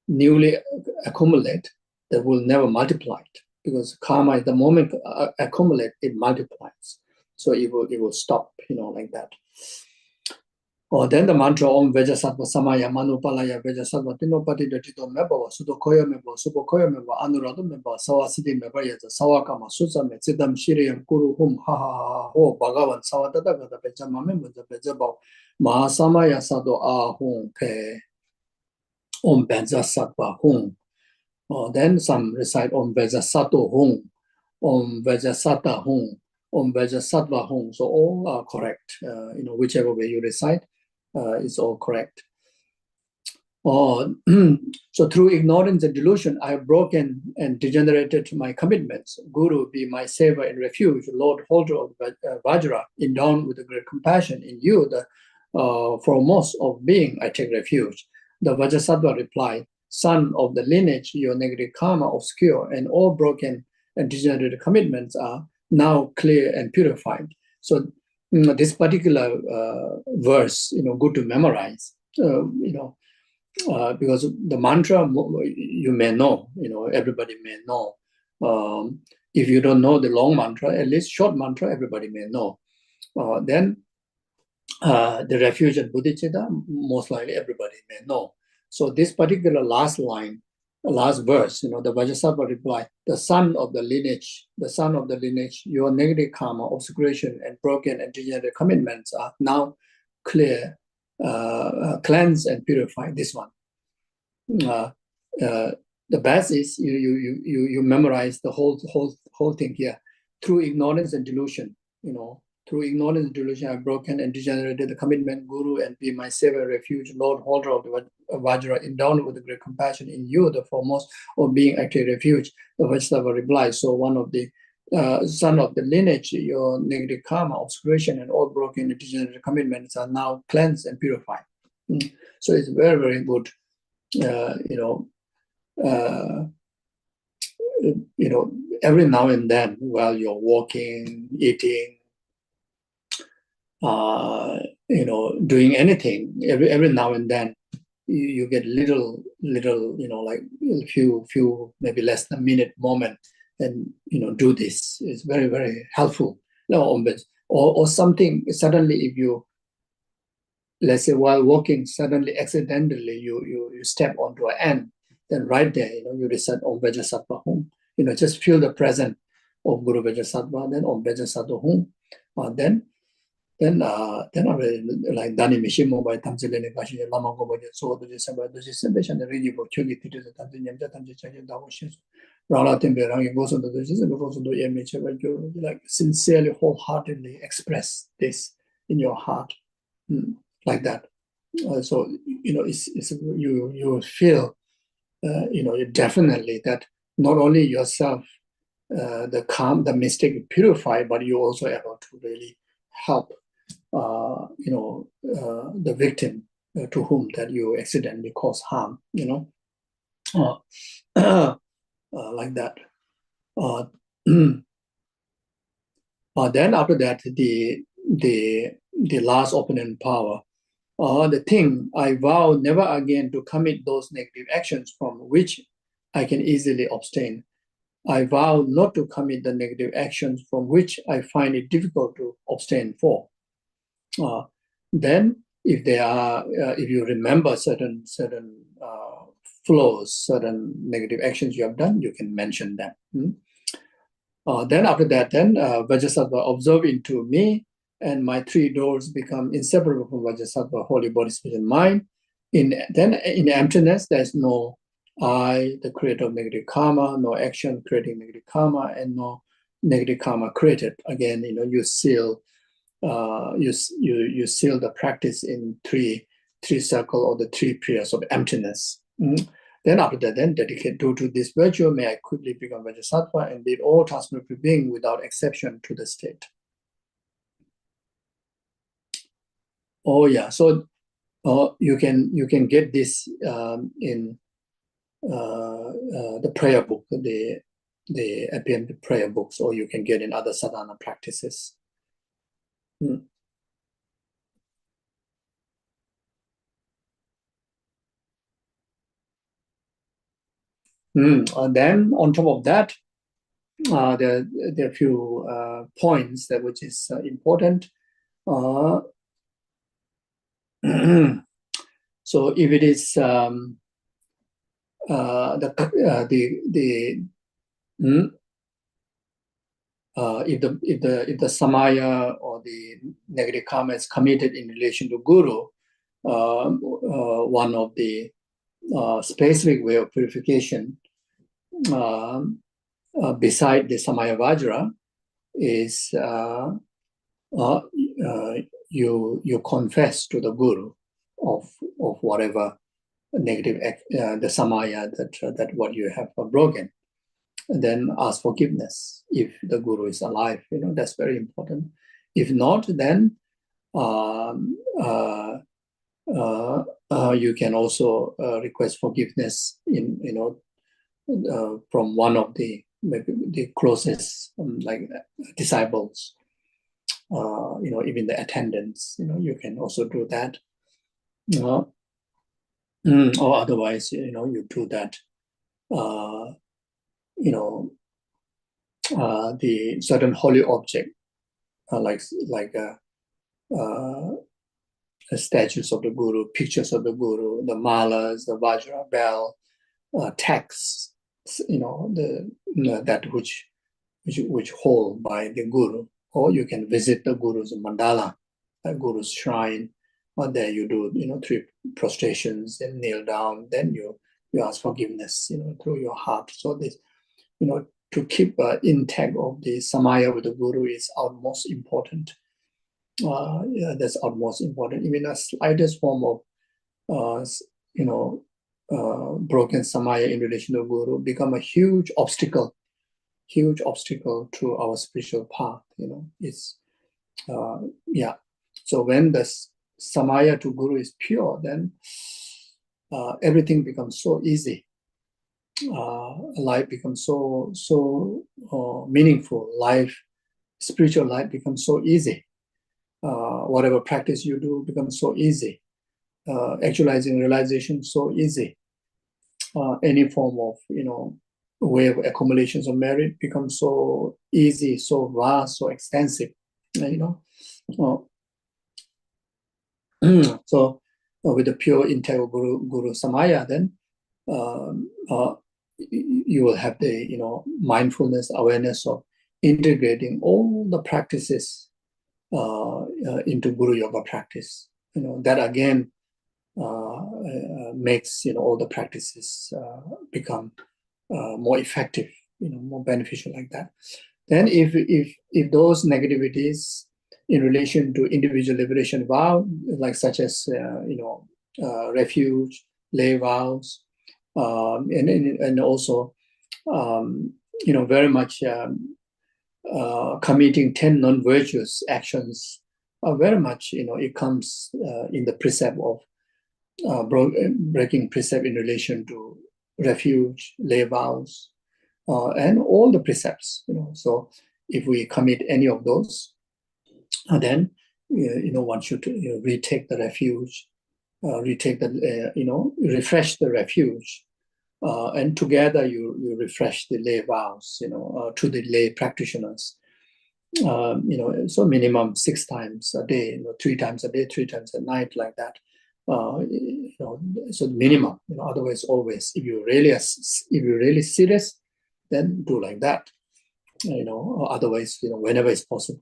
newly accumulate that will never multiply it, because karma at the moment accumulate, it multiplies, so it will stop, like that. Then the mantra Om Vajrasattva Samaya Manupalaya Vajrasattva Tinopati Datito Mebava Sudokoya Meba Subokoya Meba Anurado Meba Sawasiti Meba Yata Sawakama Susa Metsidam Shiriyam Kuru Hum Ha Ha Ho Bhagavan Savatata Gata Pechama Memba Pechaba Mahasamaya Sado Ahum Pe Om Vajrasattva Hum. Then some recite Om Vajrasattva Hum, Om Vajrasattva Hum, Om Vajrasattva Hum. So all are correct. Whichever way you recite, is all correct. So through ignorance and delusion, I have broken and degenerated my commitments. Guru, be my savior and refuge. Lord, holder of Vajra, endowed with a great compassion. In you, the foremost of being, I take refuge. The Vajrasattva replied, son of the lineage, your negative karma obscure, and all broken and degenerated commitments are now clear and purified. So this particular verse, good to memorize, because the mantra you may know, everybody may know. If you don't know the long mantra, at least short mantra, everybody may know. Then the refuge and bodhicitta, most likely everybody may know. So this particular last line, last verse, the Vajrasattva reply, the son of the lineage, your negative karma, obscuration, and broken and degenerate commitments are now clear, cleansed and purified. This one. The best is you memorize the whole thing here. Through ignorance and delusion, through ignorance and delusion, I've broken and degenerated the commitment, Guru, and be my savior, refuge, Lord, holder of the Vajra, endowed with the great compassion in you, the foremost of being actually refuge. The Vajrasava replies, so one of the son of the lineage, your negative karma, obscuration, and all broken and degenerated commitments are now cleansed and purified. So it's very, very good. Every now and then, while you're walking, eating, doing anything, every now and then, you get little, like a few, maybe less than a minute moment, and do this. It's very, very helpful. Or something suddenly, if you, let's say, while walking, suddenly accidentally you step onto an ant, then right there, you recite Om Vajrasattva Hum. Just feel the presence of Guru Vajrasattva, then Om Vajrasattva Hum. Then like Dani Mishimo by Tamsilene Kashi, Lama Goba, so the December, the December, the radio for Chugi, the Tanzanian, the Tanzanian, Rala Timberang goes on the December, goes on the image, you like sincerely, wholeheartedly express this in your heart, like that. So, it's you feel, definitely that not only yourself, the mistake purify, but you also able to really help, the victim to whom that you accidentally cause harm, like that. Then after that, the last opponent power, the thing, I vow never again to commit those negative actions from which I can easily abstain. I vow not to commit the negative actions from which I find it difficult to abstain for. Then, if you remember certain flows, certain negative actions you have done, you can mention them. Then after that, Vajrasattva observe into me, and my three doors become inseparable from Vajrasattva, holy body, spirit, and mind. In emptiness, there's no I, the creator of negative karma, no action creating negative karma, and no negative karma created. Again, you seal you seal the practice in three circle or the three prayers of emptiness. Then after that, then dedicate to this virtue, may I quickly become Vajrasattva and lead all transmissible being without exception to the state. Oh yeah, so you can get this in the prayer book, the APM prayer books, or you can get in other sadhana practices. Then on top of that, there are a few points that which is important. So if it is if the samaya or the negative karma is committed in relation to Guru, one of the specific way of purification beside the samaya vajra is you confess to the Guru of whatever negative the samaya that what you have broken, and then ask forgiveness if the Guru is alive. That's very important. If not, then you can also request forgiveness from one of the maybe the closest disciples, even the attendants. You can also do that, or otherwise, you do that. The certain holy object, like statues of the Guru, pictures of the Guru, the malas, the Vajra bell, texts, that which hold by the Guru. Or you can visit the Guru's mandala, the Guru's shrine, or there you do 3 prostrations and kneel down. Then you ask forgiveness, through your heart. So this, to keep intact of the samaya with the Guru is utmost important. That's utmost important. Even the slightest form of broken samaya in relation to Guru become a huge obstacle to our spiritual path. It's So when the samaya to Guru is pure, then everything becomes so easy. Life becomes so meaningful. Spiritual life becomes so easy. Whatever practice you do becomes so easy. Actualizing realization so easy. Any form of way of accumulations of merit becomes so easy, so vast, so extensive. So with the pure integral Guru Samaya, then you will have the mindfulness, awareness of integrating all the practices into Guru Yoga practice. That again makes all the practices become more effective, more beneficial like that. Then if those negativities in relation to individual liberation vow, like such as refuge, lay vows, and also very much committing 10 non-virtuous actions, very much it comes in the precept of breaking precept in relation to refuge, lay vows, and all the precepts. So if we commit any of those, then one should retake the refuge, retake the refresh the refuge, and together you refresh the lay vows, to the lay practitioners. So minimum 6 times a day, 3 times a day, 3 times a night, like that. So minimum. Otherwise, always, if you're really serious, then do like that. Otherwise, whenever it's possible.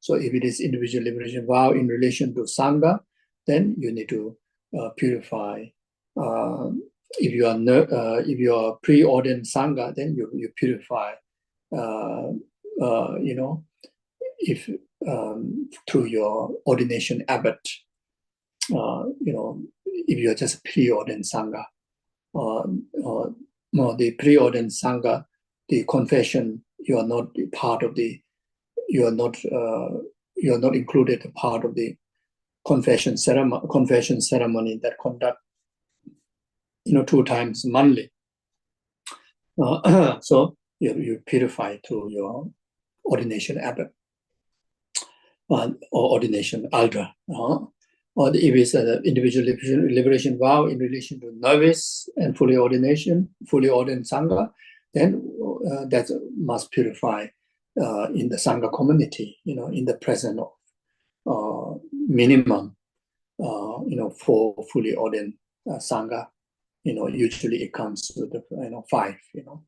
So if it is individual liberation vow in relation to Sangha, then you need to purify. If you are preordained Sangha, then you purify. If through your ordination abbot, if you are just preordained Sangha, the preordained Sangha, the confession, you are not part of the. You are not included a part of the confession ceremony that conduct 2 times monthly. So you purify through your ordination abbot or ordination elder. Or if it's an individual liberation vow in relation to novice and fully ordained Sangha, then that must purify in the Sangha community, in the presence of minimum, 4 fully ordained Sangha. Usually it comes with 5.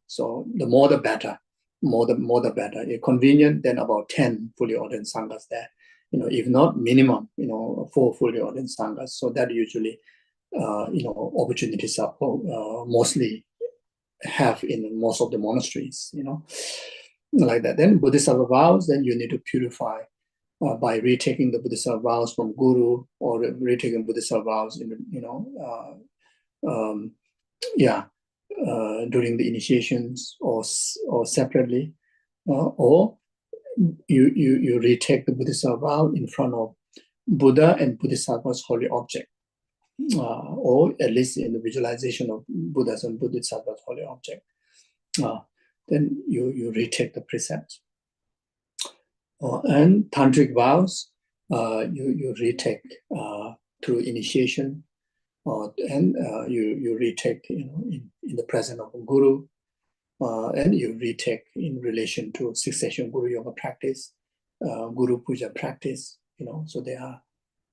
So the more the better, more the better. If convenient, then about 10 fully ordained Sanghas there. If not, minimum, 4 fully ordained Sanghas. So that usually, opportunities are mostly have in most of the monasteries, like that. Then Bodhisattva vows, then you need to purify by retaking the Bodhisattva vows from Guru, or retaking Bodhisattva vows during the initiations, or separately, or you retake the Bodhisattva vow in front of Buddha and Bodhisattva's holy object. or at least in the visualization of Buddhas and Bodhisattvas holy object, then you retake the precepts. And tantric vows, you retake through initiation, and you retake, in the presence of a guru, and you retake in relation to succession Guru Yoga practice, Guru Puja practice. So there are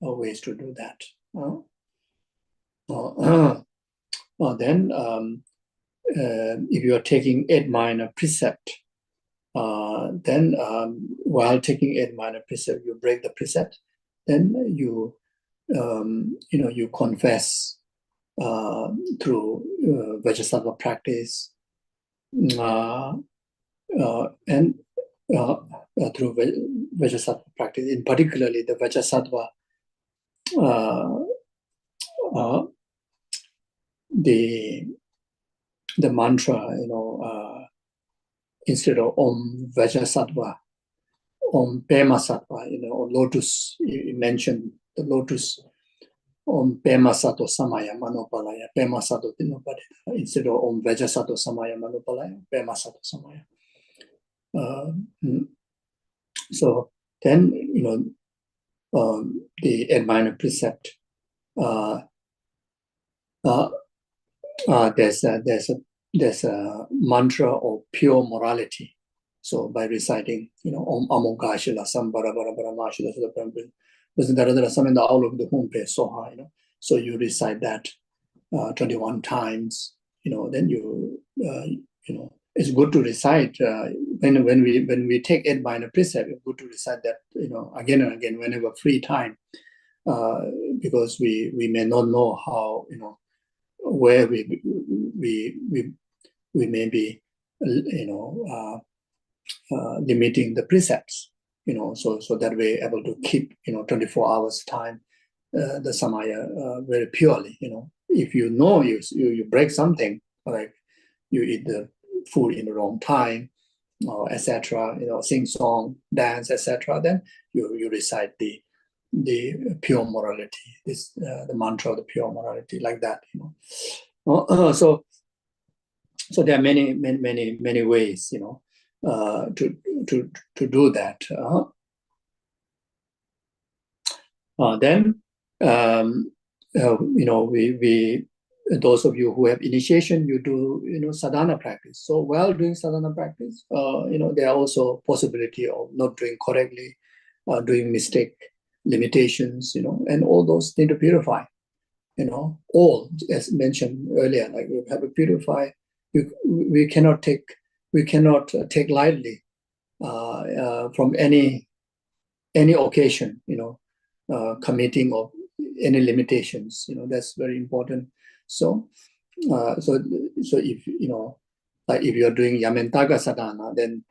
ways to do that. Then, if you are taking 8 minor precept, then while taking 8 minor precept, you break the precept. Then you confess through Vajrasattva practice, and through Vajrasattva practice, in particularly the Vajrasattva, the mantra, instead of Om Vajrasattva, Om Pema Sattva, or lotus, you mentioned the lotus, Om Pema Sattva Samaya Manopalaya, Pema Sattva Dinopati, instead of Om Vajrasattva Samaya Manopalaya, Pema Sattva Samaya. So then, the 8 minor precept, there's a mantra of pure morality. So by reciting, Om Amokashila Sambara Barabaramashila Daradara Sam in the all of the home page Soha, so you recite that 21 times, then it's good to recite when we take 8 minor precept, it's good to recite that again and again whenever free time, because we may not know how where we may be limiting the precepts, so that we're able to keep 24 hours time the samaya very purely. If you break something, like you eat the food in the wrong time, etc., sing song, dance, etc., then you recite the pure morality, the mantra of the pure morality, like that. So there are many ways, to do that. Then we those of you who have initiation, you do sadhana practice. So while doing sadhana practice, there are also possibility of not doing correctly, doing mistake, limitations, and all those need to purify. All, as mentioned earlier, like we have to purify. We cannot take lightly from any occasion, committing of any limitations. That's very important. So if like if you're doing Yamentaga sadhana, then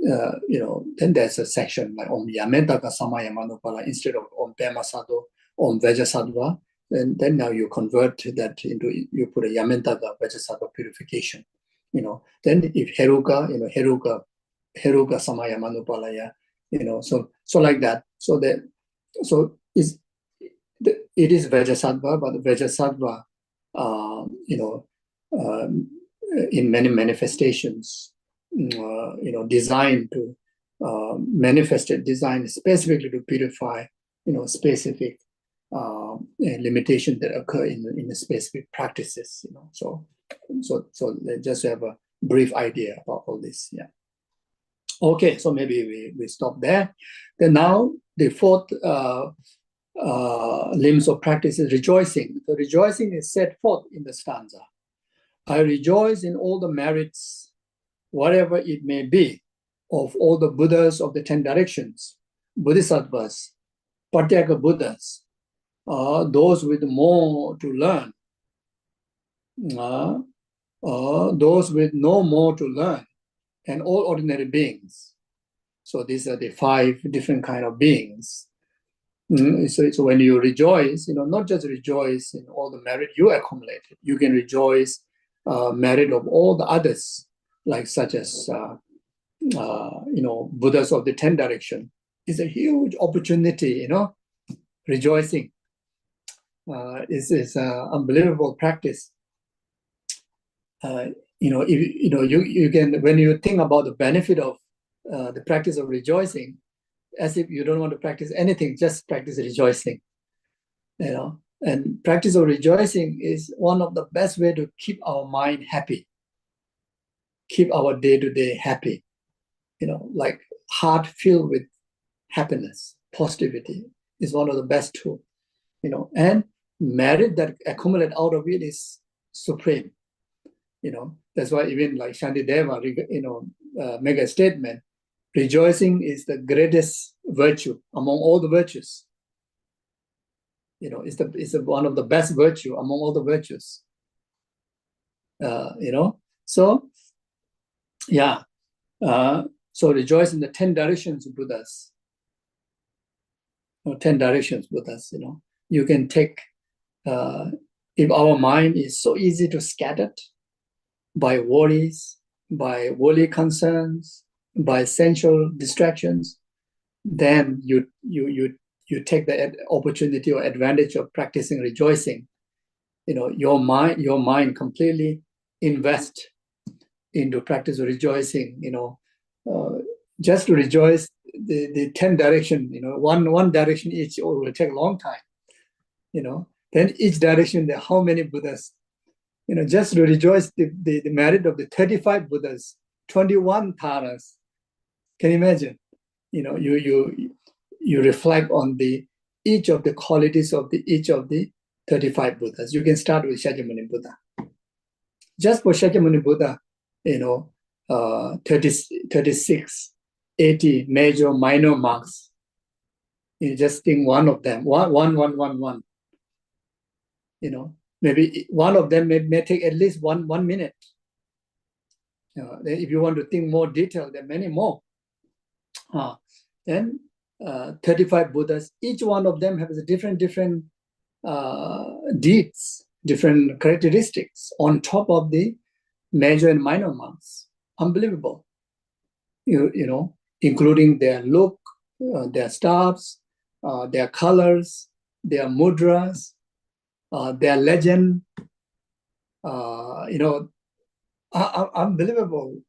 then there's a section like Om Yamentaga Samaya Manupala instead of Om Pema Sattva, Om Vajrasattva. And then now you convert that into, you put a Yamentaga Vajrasattva purification. Then if Heruka, Heruka Samaya Manupalaya, so like that. So it is Vajrasattva, but Vajrasattva, in many manifestations, designed to manifested, designed specifically to purify, specific limitations that occur in the specific practices. So just to have a brief idea about all this. Yeah. Okay, so maybe we stop there. Then now the fourth limbs of practice is rejoicing. The rejoicing is set forth in the stanza. I rejoice in all the merits, whatever it may be, of all the Buddhas of the 10 directions, Bodhisattvas, Patyaka Buddhas, those with more to learn, those with no more to learn, and all ordinary beings. So these are the 5 different kind of beings. So when you rejoice, not just rejoice in all the merit you accumulated, you can rejoice merit of all the others, like such as Buddhas of the 10 direction. It's a huge opportunity, rejoicing. is unbelievable practice. You can, when you think about the benefit of the practice of rejoicing, as if you don't want to practice anything, just practice rejoicing. And practice of rejoicing is one of the best way to keep our mind happy, keep our day-to-day happy. Like heart filled with happiness, positivity is one of the best tools. And merit that accumulate out of it is supreme. That's why even like Shantideva, make a statement: rejoicing is the greatest virtue among all the virtues. It's one of the best virtue among all the virtues. So yeah. So rejoice in the 10 directions Buddhas. 10 directions Buddhas. You can take. If our mind is so easy to scatter by worries, by worldly concerns, by sensual distractions, then you take the opportunity or advantage of practicing rejoicing. Your mind completely invest into practice of rejoicing. Just to rejoice the 10 direction. One direction each will take a long time. Then each direction, there are how many Buddhas? Just to rejoice the merit of the 35 Buddhas, 21 Taras. Can you imagine? You reflect on each of the qualities of each of the 35 Buddhas. You can start with Shakyamuni Buddha. Just for Shakyamuni Buddha, 36, 80 major, minor marks. You just think one of them, one. Maybe one of them may take at least one minute. If you want to think more detail, there are many more. Then 35 Buddhas, each one of them has a different deeds, different characteristics on top of the major and minor monks. Unbelievable. Including their look, their staffs, their colors, their mudras, their legend. Unbelievable.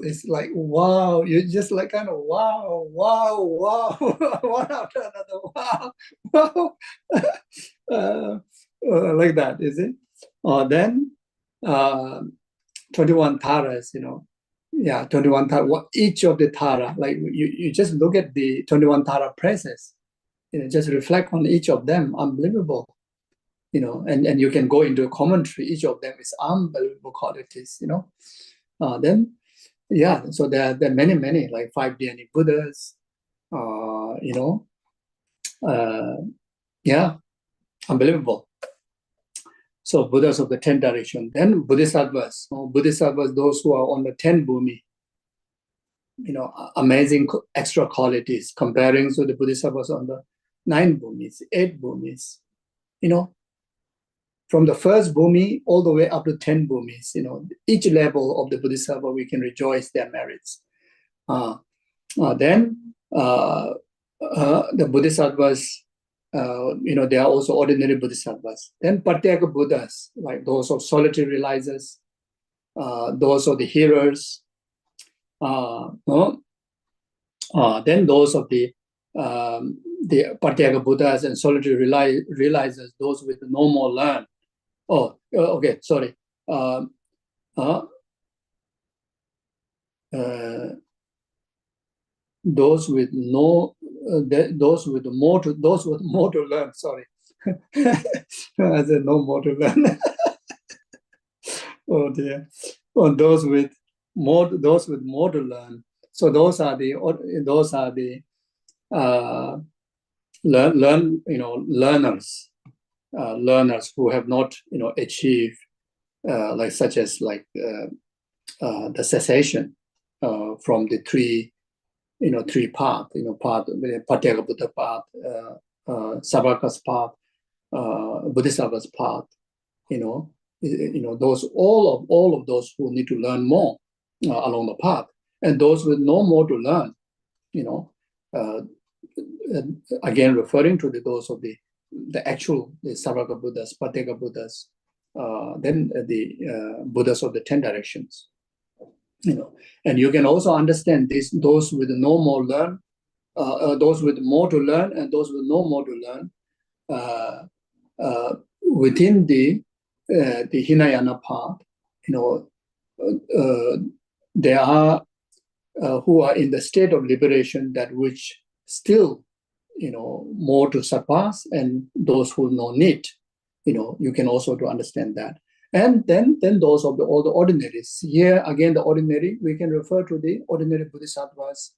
It's like, wow, you just like kind of wow, one after another, wow. Like that, is it? Then 21 Taras, 21 Tara, each of the Tara, like you just look at the 21 Tara praises, just reflect on each of them. Unbelievable. And you can go into a commentary. Each of them is unbelievable qualities, Then, so there are many, like 5 Dhyani Buddhas, unbelievable. So Buddhas of the 10 direction. Then Bodhisattvas, those who are on the 10 bhumi, amazing extra qualities comparing to the Bodhisattvas on the 9 bhumis, 8 bhumis, From the first bhumi all the way up to 10 bhumis, each level of the Bodhisattva, we can rejoice their merits. Then the Bodhisattvas, they are also ordinary Bodhisattvas. Then Pratyeka Buddhas, like those of solitary realizers, those of the hearers, then those of the Pratyeka Buddhas and solitary realizers, those with no more learn. Okay, sorry. Those with more to learn. Sorry, I said no more to learn. Oh dear. Those with more to learn. So those are the learners. Learners who have not achieved such as the cessation from the three paths, Pratyeka Buddha path, Sarvaka's path, Bodhisattva's path, those all of those who need to learn more along the path, and those with no more to learn, again referring to those of the actual the Sarvaka Buddhas, Pateka Buddhas, then the Buddhas of the 10 directions. And you can also understand those with no more learn, those with more to learn, and those with no more to learn within the Hinayana path. There are who are in the state of liberation, that which still, more to surpass, and those who no need. You can also to understand that. And then those of all the ordinaries. Here again, the ordinary, we can refer to the ordinary Bodhisattvas.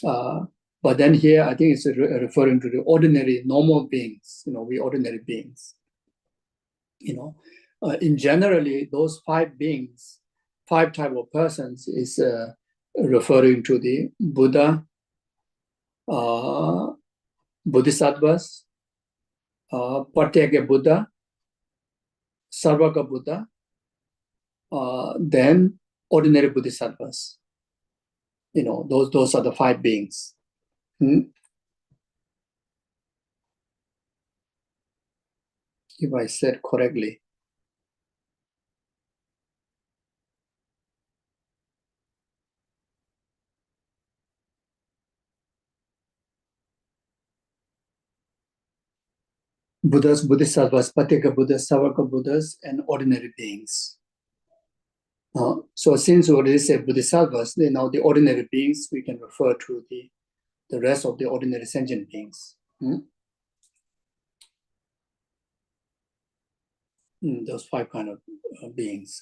But then here, I think it's referring to the ordinary normal beings. We ordinary beings. In generally, those 5 beings, 5 type of persons is referring to the Buddha, Bodhisattvas, Patyeka Buddha, Sarvaka Buddha, then ordinary Bodhisattvas. Those are the 5 beings. If I said correctly. Buddhas, Bodhisattvas, Patyeka Buddhas, Sarvaka Buddhas, and ordinary beings. So since we already said Bodhisattvas, now the ordinary beings, we can refer to the rest of the ordinary sentient beings. Those 5 kind of beings.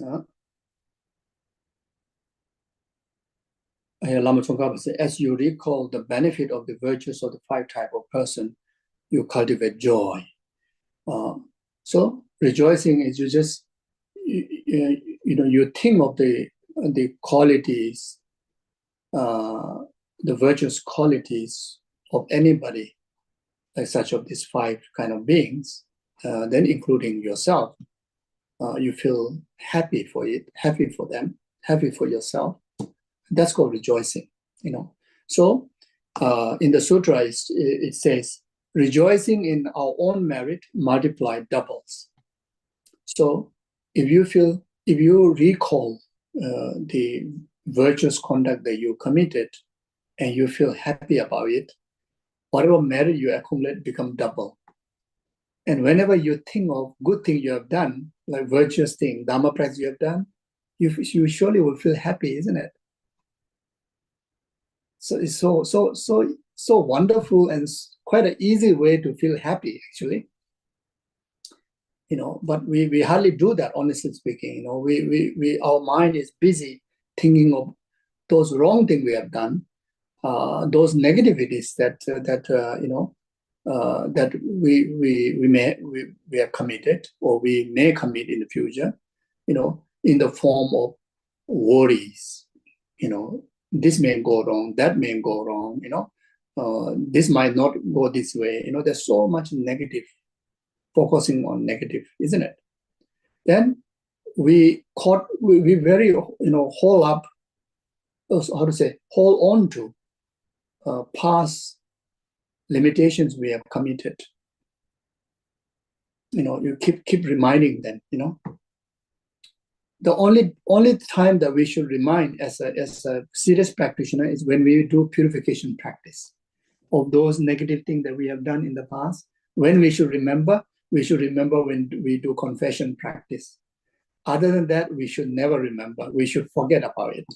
Lama Tsongkhapa says, as you recall the benefit of the virtues of the 5 type of person, you cultivate joy. So rejoicing is you just, you think of the qualities, the virtuous qualities of anybody, like such of these 5 kind of beings, then including yourself, you feel happy for it, happy for them, happy for yourself. That's called rejoicing. So in the sutra, it says, rejoicing in our own merit multiplied doubles. So if you recall the virtuous conduct that you committed and you feel happy about it, whatever merit you accumulate become double. And whenever you think of good thing you have done, like virtuous thing, Dhamma practice you have done, you surely will feel happy, isn't it? So it's so wonderful and quite an easy way to feel happy, actually. But we hardly do that, honestly speaking. Our mind is busy thinking of those wrong things we have done, those negativities that we have committed, or we may commit in the future, in the form of worries. This may go wrong, that may go wrong. This might not go this way. There's so much negative, focusing on negative, isn't it? Then we very hold on to past limitations we have committed. You keep reminding them. The only time that we should remind as a serious practitioner is when we do purification practice of those negative things that we have done in the past. When we should remember when we do confession practice. Other than that, we should never remember. We should forget about it.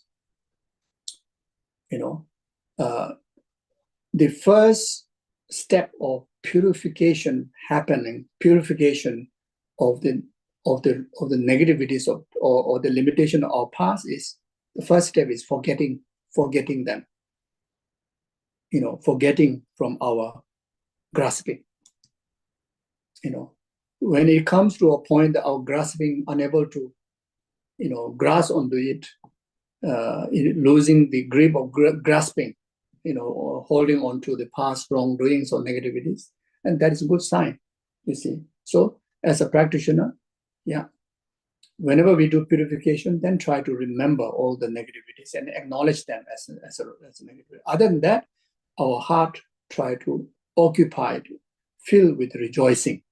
The first step of purification of the negativities or the limitation of our past is, the first step is forgetting them. Forgetting from our grasping. When it comes to a point that our grasping, unable to, grasp onto it, losing the grip of grasping, or holding on to the past wrongdoings or negativities, and that is a good sign, you see. So as a practitioner, whenever we do purification, then try to remember all the negativities and acknowledge them as a negative. Other than that, our heart try to occupy filled with rejoicing.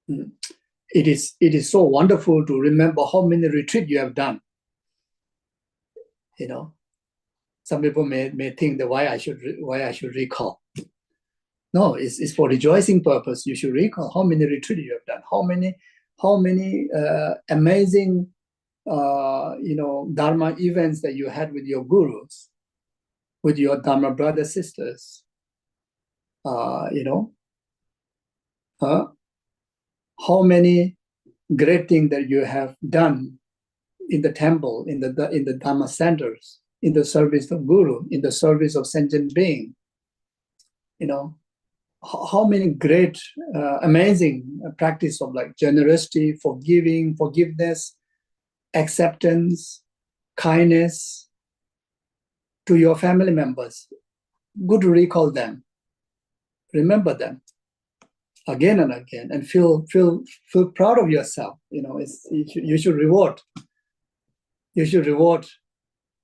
It is so wonderful to remember how many retreats you have done. You know, some people may think that why I should recall. No, it's for rejoicing purpose. You should recall how many retreats you have done, how many amazing Dharma events that you had with your gurus, with your Dharma brothers, sisters. How many great things that you have done in the temple, in the Dharma centers, in the service of Guru, in the service of sentient being. How many great, amazing practice of like generosity, forgiveness, acceptance, kindness to your family members. Good to recall them, remember them again and again, and feel proud of yourself. You should reward. You should reward.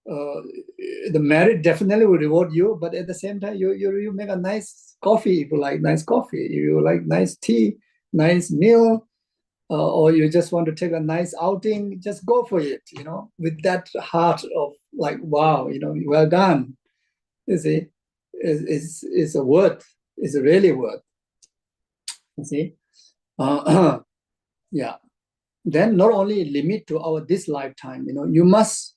The merit definitely will reward you, but at the same time, you make a nice coffee if you like nice coffee, if you like nice tea, nice meal, or you just want to take a nice outing, just go for it, with that heart of like, wow, well done. You see, it's a worth, it's really worth. You see, yeah. Then not only limit to this lifetime, you must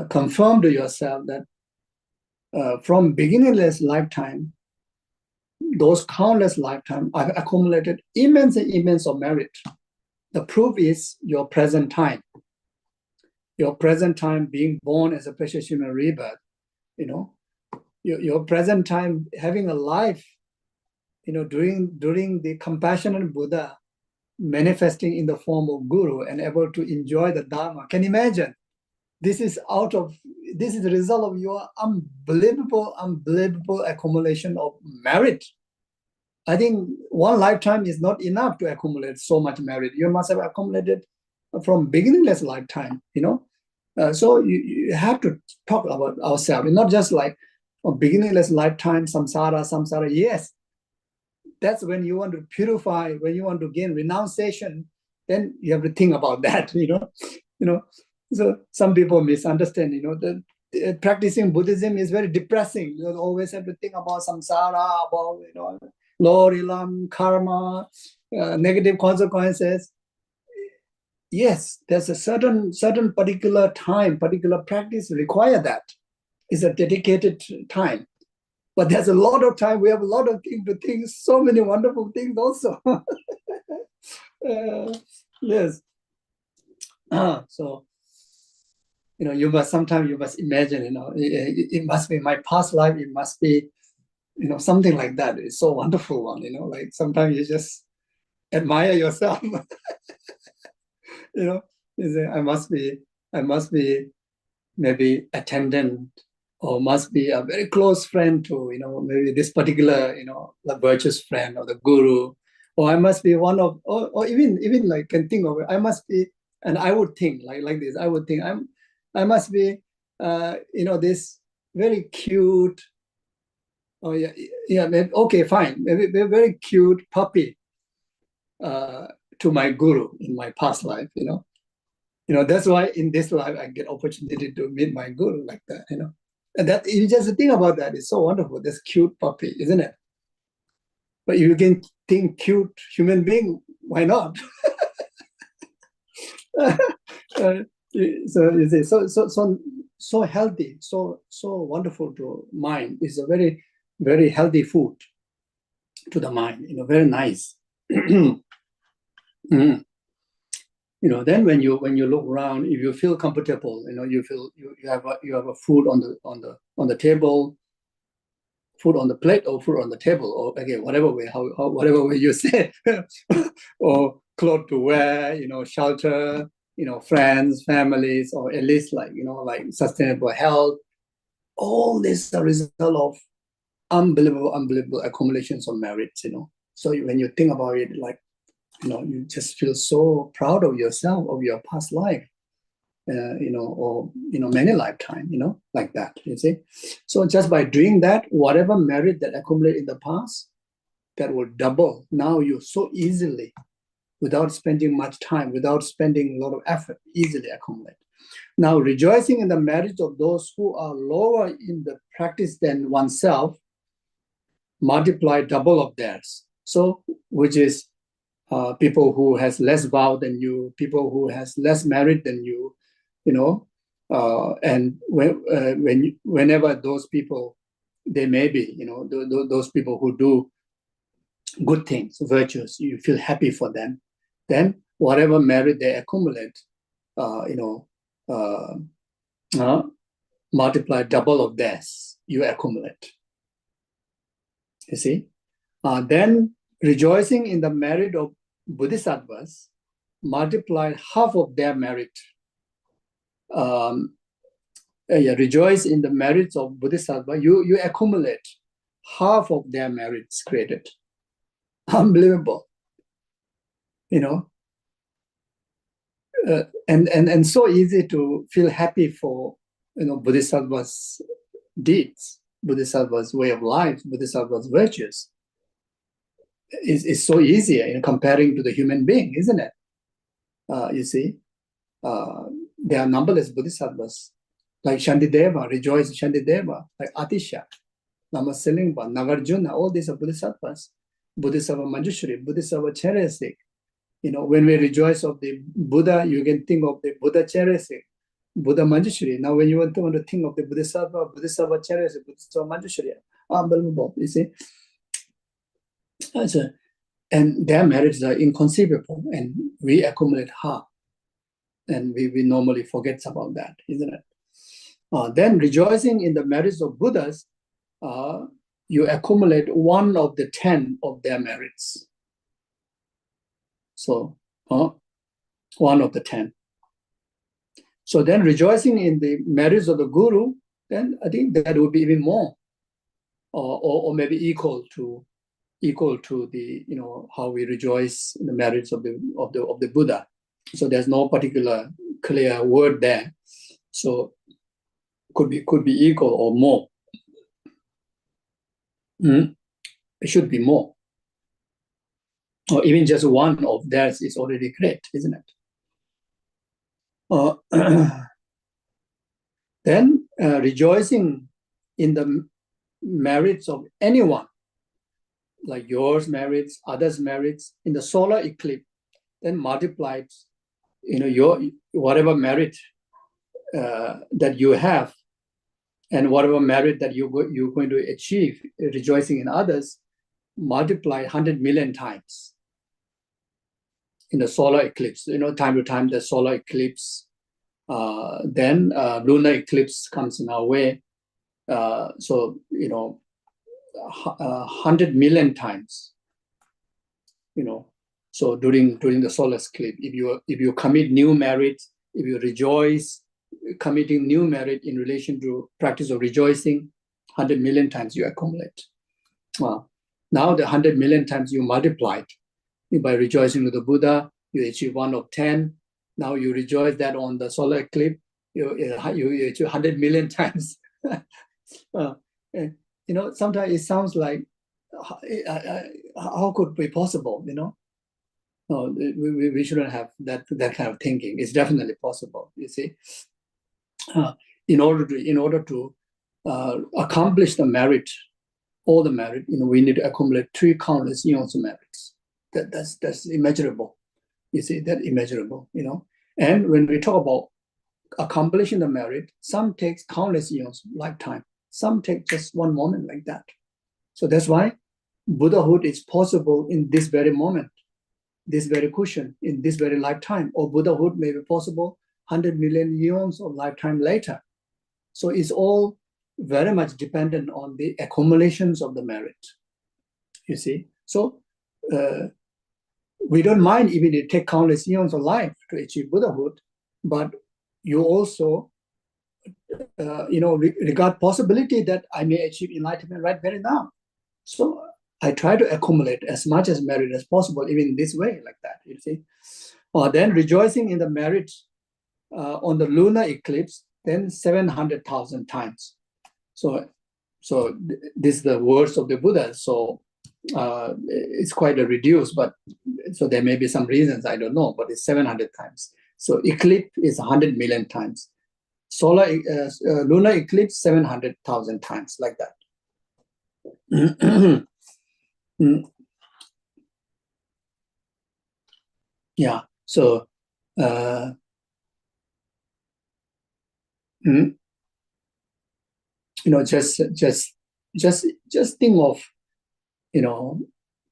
confirm to yourself that from beginningless lifetime, those countless lifetimes, I've accumulated immense of merit. The proof is your present time. Your present time being born as a precious human rebirth, your present time having a life, during the compassionate Buddha manifesting in the form of Guru and able to enjoy the Dharma. Can you imagine? This is the result of your unbelievable accumulation of merit. I think one lifetime is not enough to accumulate so much merit. You must have accumulated from beginningless lifetime, So you have to talk about ourselves, not just like a beginningless lifetime, samsara, yes. That's when you want to purify, when you want to gain renunciation, then you have to think about that, So some people misunderstand, that practicing Buddhism is very depressing. You always have to think about samsara, about, Lord, Ilam, karma, negative consequences. Yes, there's a certain particular time, particular practice require that. It's a dedicated time. But there's a lot of time, we have a lot of things to think, so many wonderful things also. Yes. So, sometimes you must imagine, it must be my past life, it must be, something like that. It's so wonderful one, like sometimes you just admire yourself. You say, I must be maybe attendant, or must be a very close friend to, maybe this particular, the virtuous friend or the Guru, or I must be one of, or even like can think of it, I must be, and I would think like this, I would think I must be, this very cute, maybe, okay, fine, maybe a very cute puppy to my Guru in my past life, that's why in this life I get opportunity to meet my Guru like that, And that you just think about that, it's so wonderful. This cute puppy, isn't it? But you can think cute human being, why not? So you see, so healthy, so wonderful to mind. It's a very, very healthy food to the mind. Very nice. Then when you look around, if you feel comfortable, you feel you have a food on the table, food on the plate, or food on the table, or again whatever way whatever way you say, or clothes to wear, shelter, friends, families, or at least like sustainable health. All this is a result of unbelievable accumulations of merits. So when you think about it, like. You just feel so proud of yourself, of your past life. or many lifetime, like that, you see. So just by doing that, whatever merit that accumulated in the past, that will double. Now you so easily, without spending much time, without spending a lot of effort, easily accumulate. Now, rejoicing in the merits of those who are lower in the practice than oneself, multiply double of theirs. So, which is people who has less vow than you, people who has less merit than you, and whenever those people, they may be, those people who do good things, virtues, you feel happy for them, then whatever merit they accumulate, multiply double of theirs, you accumulate. You see? Then rejoicing in the merit of Bodhisattvas, multiply half of their merit. Rejoice in the merits of Bodhisattva, you accumulate half of their merits created. Unbelievable. And so easy to feel happy for Bodhisattva's deeds, Bodhisattva's way of life, Bodhisattva's virtues. It's so easy in comparing to the human being, isn't it? You see, there are numberless Bodhisattvas, like Shantideva, rejoice Shantideva, like Atisha, Lama Selingpa, Nagarjuna, all these are Bodhisattvas. Bodhisattva Manjushri, Bodhisattva Charasik. When we rejoice of the Buddha, you can think of the Buddha Charasik, Buddha Manjushri. Now, when you want to think of the Bodhisattva, Bodhisattva Charasik, Bodhisattva Manjushri, unbelievable, you see. And their merits are inconceivable, and we accumulate half. And we normally forget about that, isn't it? Then rejoicing in the merits of Buddhas, you accumulate 1 of the 10 of their merits. So 1 of the 10. So then rejoicing in the merits of the Guru, then I think that would be even more, or maybe equal to the how we rejoice in the merits of the Buddha. So there's no particular clear word there. So could be equal or more. It should be more. Or even just 1 of theirs is already great, isn't it? Then rejoicing in the merits of anyone, like yours merits, others merits, in the solar eclipse, then multiplied, your whatever merit that you have, and whatever merit that you're going to achieve, rejoicing in others, multiply 100 million times in the solar eclipse. Time to time the solar eclipse, then lunar eclipse comes in our way. So 100 million times. So during the solar eclipse, if you commit new merit, if you rejoice, committing new merit in relation to practice of rejoicing, 100 million times you accumulate. Wow. Now the 100 million times you multiplied. By rejoicing with the Buddha, you achieve 1 of 10. Now you rejoice that on the solar eclipse, you achieve 100 million times. Sometimes it sounds like, how could it be possible, No, we shouldn't have that kind of thinking. It's definitely possible, you see. In order to accomplish the merit, all the merit, we need to accumulate 3 countless eons of merits. That's immeasurable. You see, that immeasurable, And when we talk about accomplishing the merit, some takes countless eons, lifetime. Some take just 1 moment like that. So that's why Buddhahood is possible in this very moment, this very cushion, in this very lifetime, or Buddhahood may be possible 100 million eons of lifetime later. So it's all very much dependent on the accumulations of the merit, you see. So we don't mind even it take countless eons of life to achieve Buddhahood, but you also, regard possibility that I may achieve enlightenment right very now. So I try to accumulate as much as merit as possible, even this way, like that, you see. Then rejoicing in the merit on the lunar eclipse, then 700,000 times. So this is the words of the Buddha. So it's quite a reduced, but so there may be some reasons, I don't know, but it's 700 times. So eclipse is 100 million times. Lunar eclipse 700,000 times, like that. Yeah. So just think of,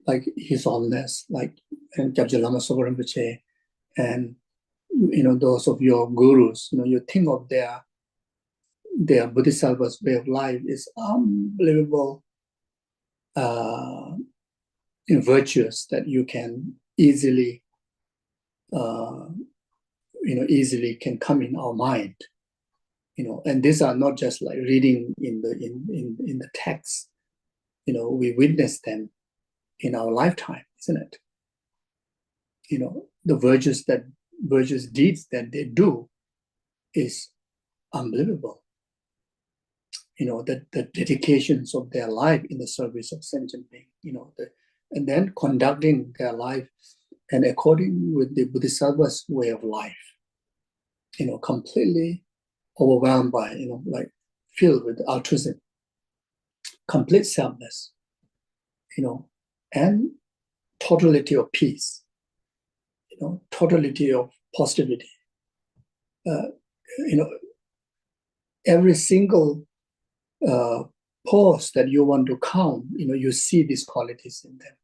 like His Holiness, like and Kyabje Lama Sopa Rinpoche, and those of your gurus. You think of their Bodhisattva's way of life is unbelievable virtues that you can easily can come in our mind. And these are not just like reading in the text. We witness them in our lifetime, isn't it? The virtuous deeds that they do is unbelievable. The dedications of their life in the service of sentient being, and then conducting their life and according with the Bodhisattva's way of life, completely overwhelmed by, like filled with altruism, complete selfless, and totality of peace, totality of positivity. Every single pause that you want to count, you see these qualities in them.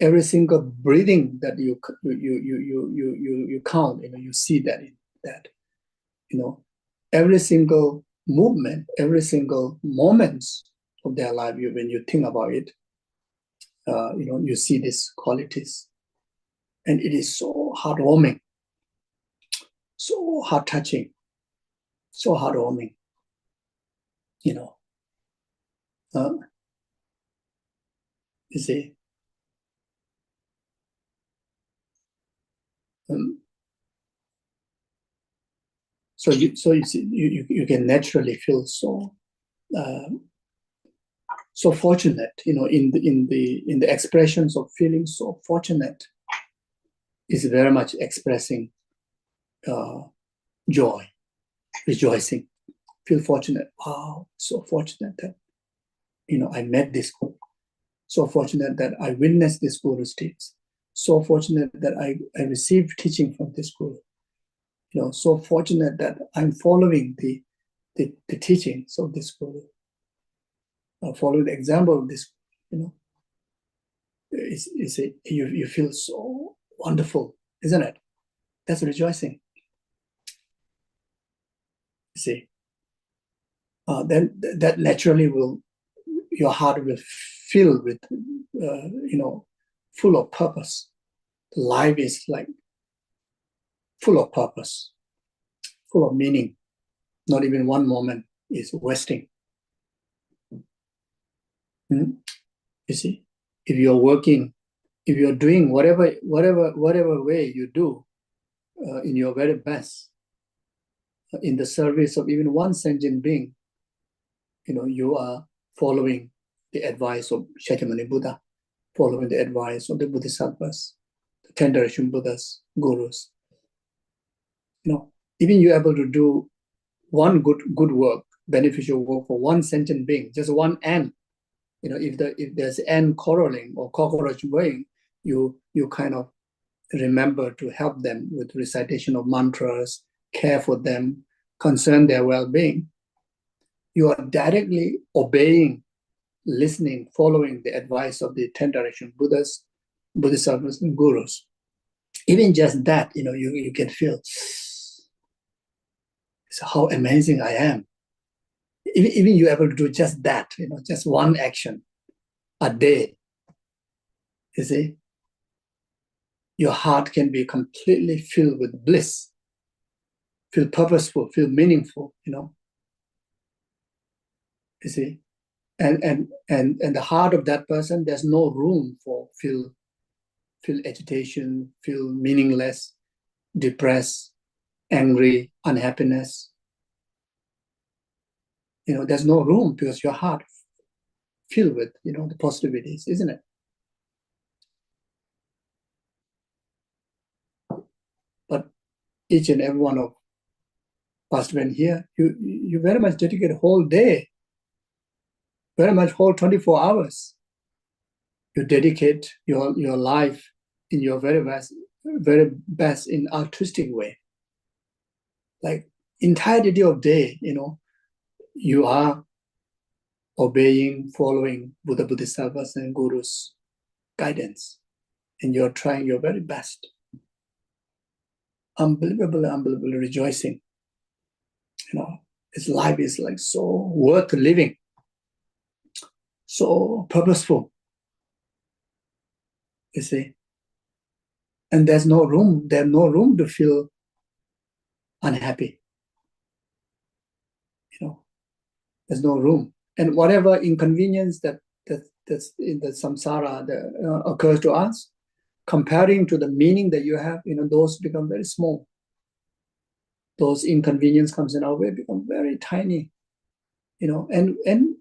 Every single breathing that you count, you see that in that. Every single movement, every single moments of their life, when you think about it, you see these qualities, and it is so heartwarming, so heart-touching, so heartwarming. You see. So you see, you can naturally feel so fortunate, in the expressions of feeling so fortunate is very much expressing joy, rejoicing. Feel fortunate. Wow, so fortunate that I met this guru. So fortunate that I witnessed this guru's teachings. So fortunate that I received teaching from this guru. So fortunate that I'm following the teachings of this guru. Following the example of this, you feel so wonderful, isn't it? That's rejoicing. You see, then that naturally your heart will fill with, full of purpose. Life is like full of purpose, full of meaning. Not even one moment is wasting. You see, if you're working, if you're doing whatever way you do, in your very best, in the service of even one sentient being, you are following the advice of Shakyamuni Buddha, following the advice of the Bodhisattvas, the 10 generation Buddhas, gurus. Even you're able to do one good work, beneficial work for one sentient being, just one ant. If there's ant quarreling or cockroach weighing, you kind of remember to help them with recitation of mantras, care for them, concern their well-being. You are directly obeying, listening, following the advice of the 10 generation Buddhas, Bodhisattvas, and gurus. Even just that, you can feel how amazing I am. Even you're able to do just that, just one action a day. You see, your heart can be completely filled with bliss, feel purposeful, feel meaningful. You see, and the heart of that person, there's no room for feel agitation, feel meaningless, depressed, angry, unhappiness. There's no room because your heart filled with, the positivities, isn't it? But each and every one of participants here, you very much dedicate a whole day, very much whole 24 hours. You dedicate your life in your very best in altruistic way. Like entirety of day, you are obeying, following Buddha, Bodhisattvas, and Guru's guidance, and you're trying your very best. Unbelievably rejoicing. This life is like so worth living, so purposeful. You see, and there's no room to feel unhappy. There's no room, and whatever inconvenience that's in the samsara that occurs to us, comparing to the meaning that you have, those become very small. Those inconvenience comes in our way become very tiny, and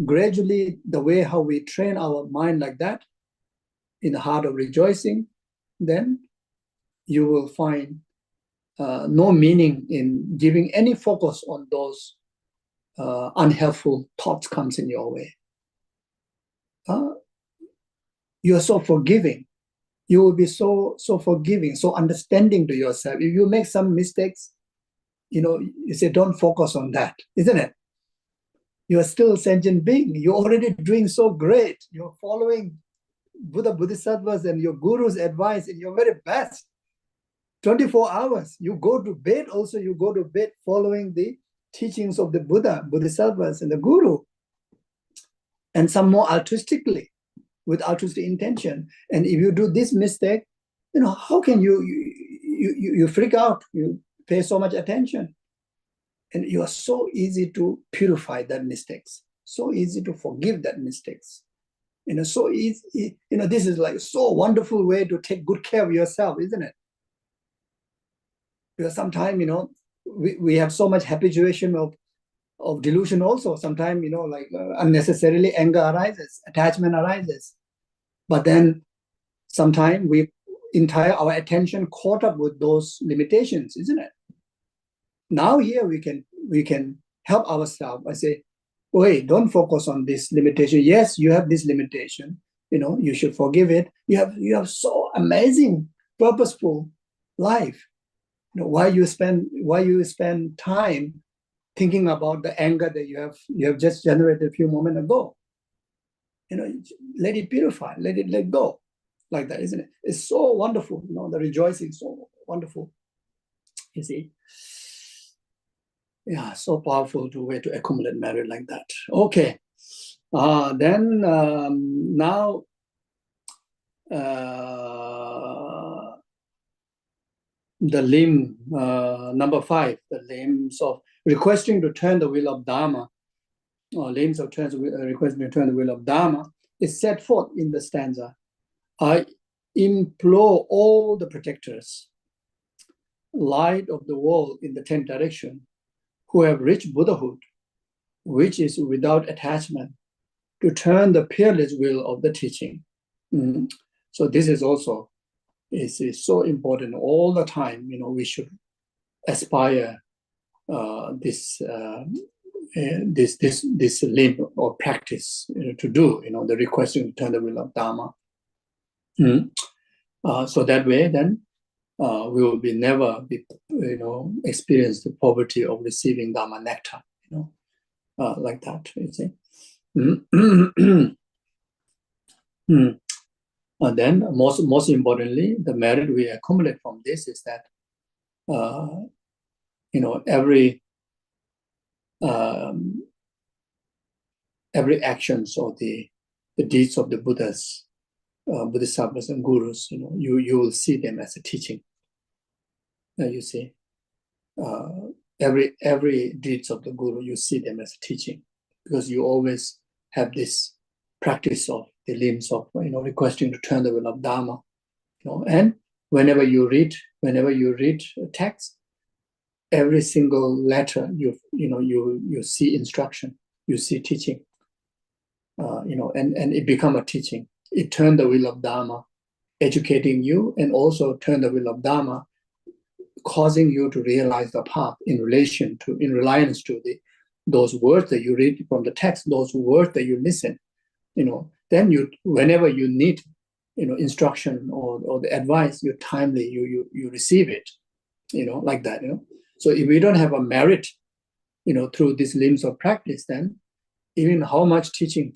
gradually the way how we train our mind like that, in the heart of rejoicing, then you will find no meaning in giving any focus on those unhelpful thoughts comes in your way. You're so forgiving. You will be so forgiving, so understanding to yourself. If you make some mistakes, you say, don't focus on that, isn't it? You're still a sentient being. You're already doing so great. You're following Buddha, Bodhisattvas, and your Guru's advice in your very best. 24 hours. You go to bed also, you go to bed following the teachings of the Buddha, Bodhisattvas, and the Guru. And some more altruistically, with altruistic intention. And if you do this mistake, how can you freak out? You pay so much attention. And you are so easy to purify that mistakes. So easy to forgive that mistakes. So easy. This is like so wonderful way to take good care of yourself, isn't it? Because sometimes, we have so much habituation of delusion also. Sometimes, unnecessarily anger arises, attachment arises. But then sometimes our attention caught up with those limitations, isn't it? Now here we can help ourselves. I say, wait, don't focus on this limitation. Yes, you have this limitation. You should forgive it. You have so amazing, purposeful life. Why you spend time thinking about the anger that you have just generated a few moments ago? Let it purify. Let go, like that, isn't it? It's so wonderful. The rejoicing is so wonderful. You see. Yeah, so powerful way to accumulate merit like that. Okay, then now the limb number 5, the limbs of requesting to turn the wheel of Dharma, or limbs of requesting to turn the wheel of Dharma, is set forth in the stanza. I implore all the protectors, light of the world in the 10th direction, who have reached Buddhahood, which is without attachment, to turn the peerless wheel of the teaching. So this is also is so important all the time. We should aspire this limb or practice to do. The requesting to turn the wheel of Dharma. So that way, then we will never experience the poverty of receiving Dharma nectar. Like that. You see. And then most importantly, the merit we accumulate from this is that every actions of the deeds of the Buddhas, Bodhisattvas and Gurus, you will see them as a teaching. You see, every deeds of the Guru, you see them as a teaching, because you always have this practice of the limbs of requesting to turn the wheel of Dharma. And whenever you read a text, every single letter you see instruction, you see teaching, and it become a teaching. It turned the wheel of Dharma, educating you, and also turn the wheel of Dharma, causing you to realize the path in reliance to those words that you read from the text, those words that you listen. Then whenever you need instruction or the advice, you timely you receive it, like that. So if we don't have a merit through these limbs of practice, then even how much teach you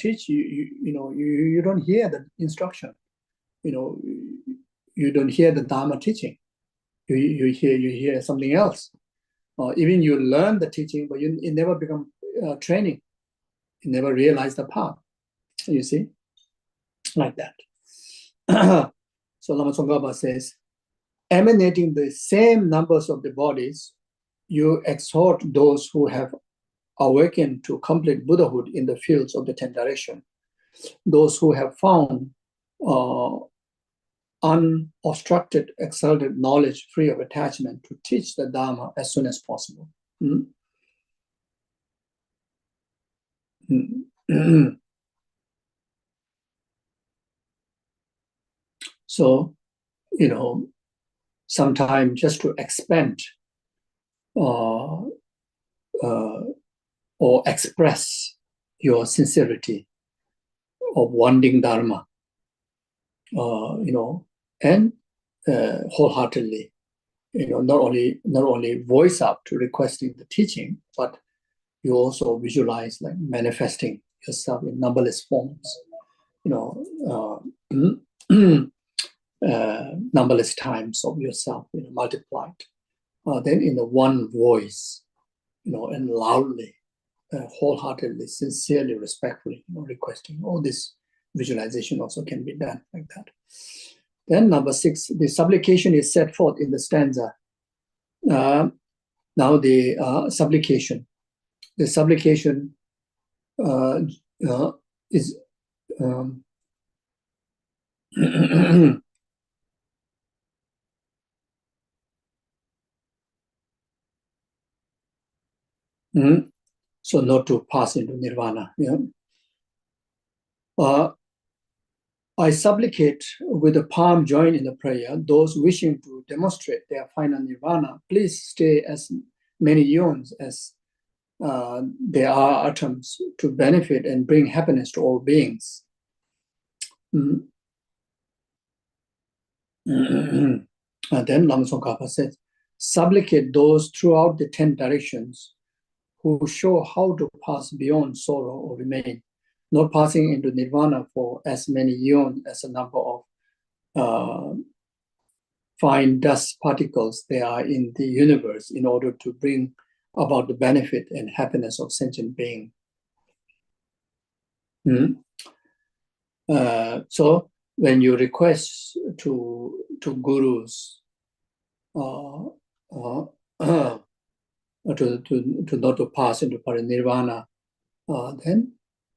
don't hear the instruction. You don't hear the Dharma teaching. You hear something else. Or even you learn the teaching, but it never become training. You never realize the path. You see, like that. So Lama Tsongkhapa says, emanating the same numbers of the bodies, you exhort those who have awakened to complete Buddhahood in the fields of the 10 direction, those who have found unobstructed, exalted knowledge free of attachment, to teach the Dharma as soon as possible. So, sometimes just to expand or express your sincerity of wanting Dharma, and wholeheartedly, not only voice up to requesting the teaching, but you also visualize like manifesting yourself in numberless forms, numberless times of yourself, multiplied. Then in the one voice, and loudly, wholeheartedly, sincerely, respectfully, requesting. All this visualization also can be done like that. Then number 6, the supplication is set forth in the stanza. Now the supplication. The supplication is so not to pass into nirvana. I supplicate with the palm joined in the prayer, those wishing to demonstrate their final nirvana, please stay as many eons as there are atoms to benefit and bring happiness to all beings. And then Lama Tsongkhapa says, supplicate those throughout the 10 directions who show how to pass beyond sorrow or remain, not passing into nirvana for as many eons as a number of fine dust particles there are in the universe, in order to bring about the benefit and happiness of sentient being. So when you request to gurus to not to pass into parinirvana, then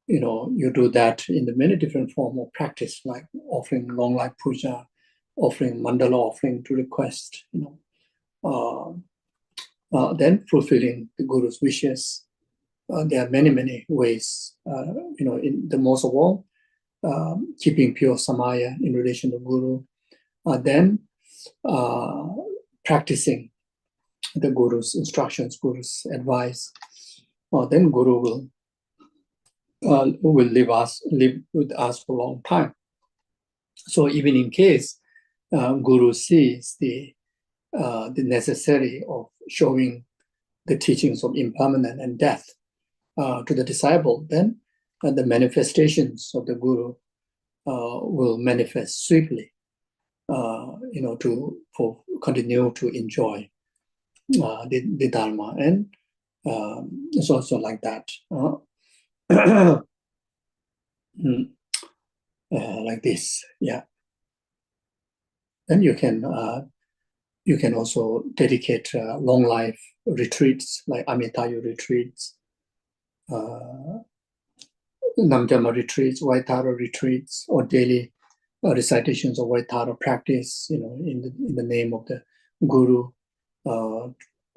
you do that in the many different forms of practice, like offering long life puja, offering mandala offering to request, then fulfilling the guru's wishes. There are many ways, in the most of all, keeping pure samaya in relation to guru, then practicing the guru's instructions, guru's advice. Then guru will live with us for a long time. So even in case guru sees the necessary of showing the teachings of impermanence and death to the disciple, then the manifestations of the guru will manifest swiftly, to continue to enjoy the Dharma, and it's also like that. Like this, yeah. Then you can also dedicate long life retreats, like Amitayu retreats, Namjama retreats, Vaitara retreats, or daily recitations of Vaitara practice, in the name of the Guru,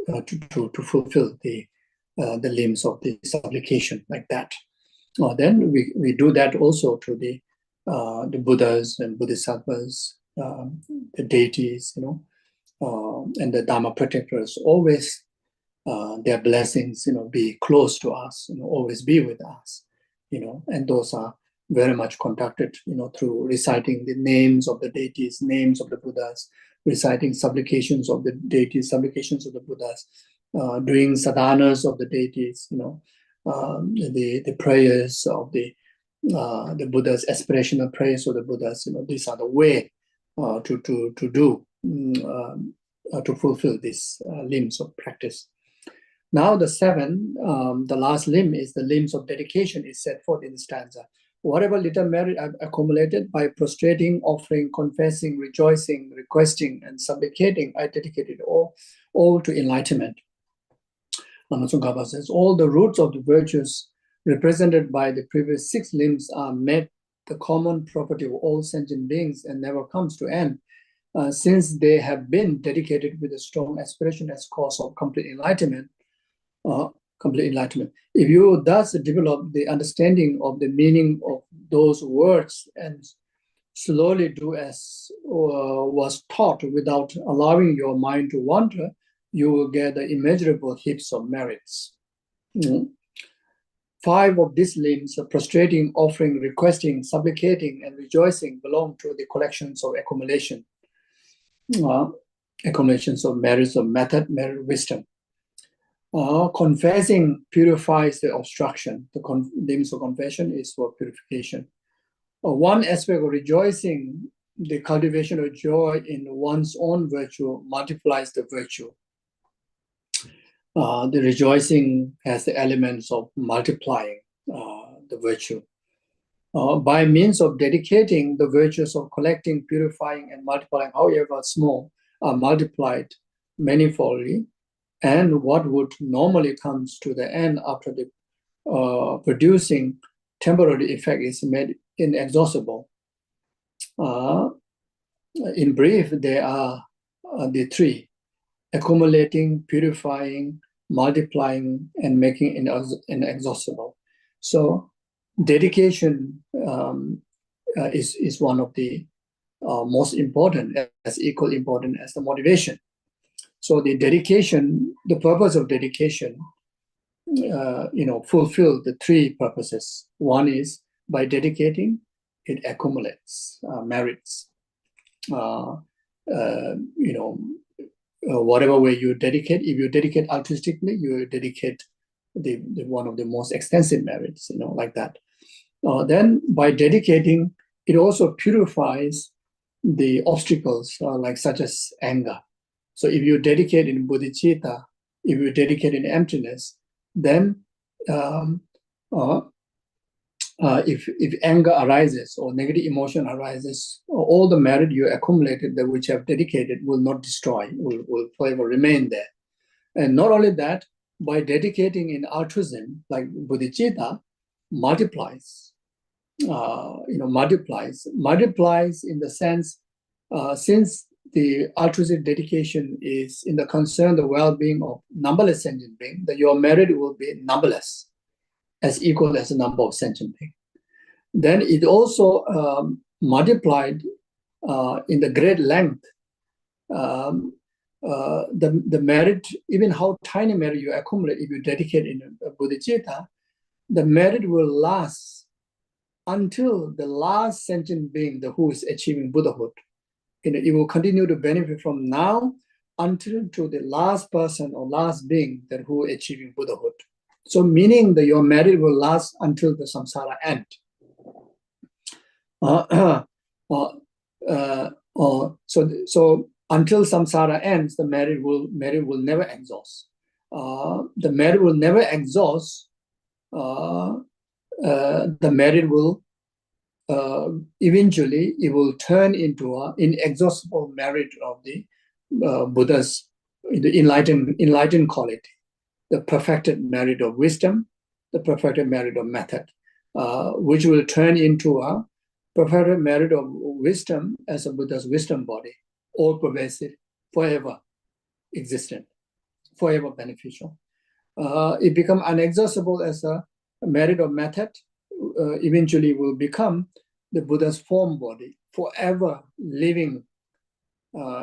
to fulfill the limbs of the supplication like that. Then we do that also to the Buddhas and Bodhisattvas, the deities, and the Dharma protectors. Always their blessings, be close to us, always be with us, and those are very much conducted, through reciting the names of the deities, names of the Buddhas, reciting supplications of the deities, supplications of the Buddhas, doing sadhanas of the deities, the prayers of the Buddhas, aspirational prayers of the Buddhas. These are the way to do to fulfill these limbs of practice. Now the seven, the last limb is the limbs of dedication is set forth in the stanza. Whatever little merit I've accumulated by prostrating, offering, confessing, rejoicing, requesting, and supplicating, I dedicate it all to enlightenment. Lama Tsongkhapa says, all the roots of the virtues represented by the previous six limbs are met the common property of all sentient beings and never comes to end, since they have been dedicated with a strong aspiration as cause of complete enlightenment. If you thus develop the understanding of the meaning of those words and slowly do as was taught without allowing your mind to wander, you will gather immeasurable heaps of merits. 5 of these limbs, prostrating, offering, requesting, supplicating, and rejoicing, belong to the collections of accumulation. Accumulations of merits of method, merit, wisdom. Confessing purifies the obstruction. The limbs of confession is for purification. One aspect of rejoicing, the cultivation of joy in one's own virtue, multiplies the virtue. The rejoicing has the elements of multiplying the virtue. By means of dedicating, the virtues of collecting, purifying, and multiplying, however small, are multiplied manifoldly, and what would normally comes to the end after the producing temporary effect is made inexhaustible. In brief, there are the 3: accumulating, purifying, multiplying, and making inexhaustible. So dedication is one of the most important, as equally important as the motivation. So the dedication, the purpose of dedication, fulfill the 3 purposes. One is by dedicating, it accumulates merits. Whatever way you dedicate, if you dedicate altruistically, you dedicate the one of the most extensive merits, like that. Then by dedicating, it also purifies the obstacles, like such as anger. So if you dedicate in bodhicitta, if you dedicate in emptiness, then if anger arises or negative emotion arises, all the merit you accumulated that which you have dedicated will not destroy, will forever remain there. And not only that, by dedicating in altruism, like bodhicitta, multiplies in the sense, since the altruistic dedication is in the concern the well-being of numberless sentient beings, that your merit will be numberless, as equal as the number of sentient beings. Then it also multiplied in the great length. The merit, even how tiny merit you accumulate, if you dedicate in bodhicitta, the merit will last until the last sentient being, who is achieving Buddhahood. It will continue to benefit from now until to the last person or last being who is achieving Buddhahood. So meaning that your merit will last until the samsara end. So until samsara ends, the merit will never exhaust. The merit will never exhaust. The merit will eventually it will turn into an inexhaustible merit of the Buddha's, the enlightened quality, the perfected merit of wisdom, the perfected merit of method, which will turn into a perfected merit of wisdom as a Buddha's wisdom body, all pervasive, forever existent. forever beneficial. It becomes inexhaustible as a merit or method. Eventually will become the Buddha's form body, forever living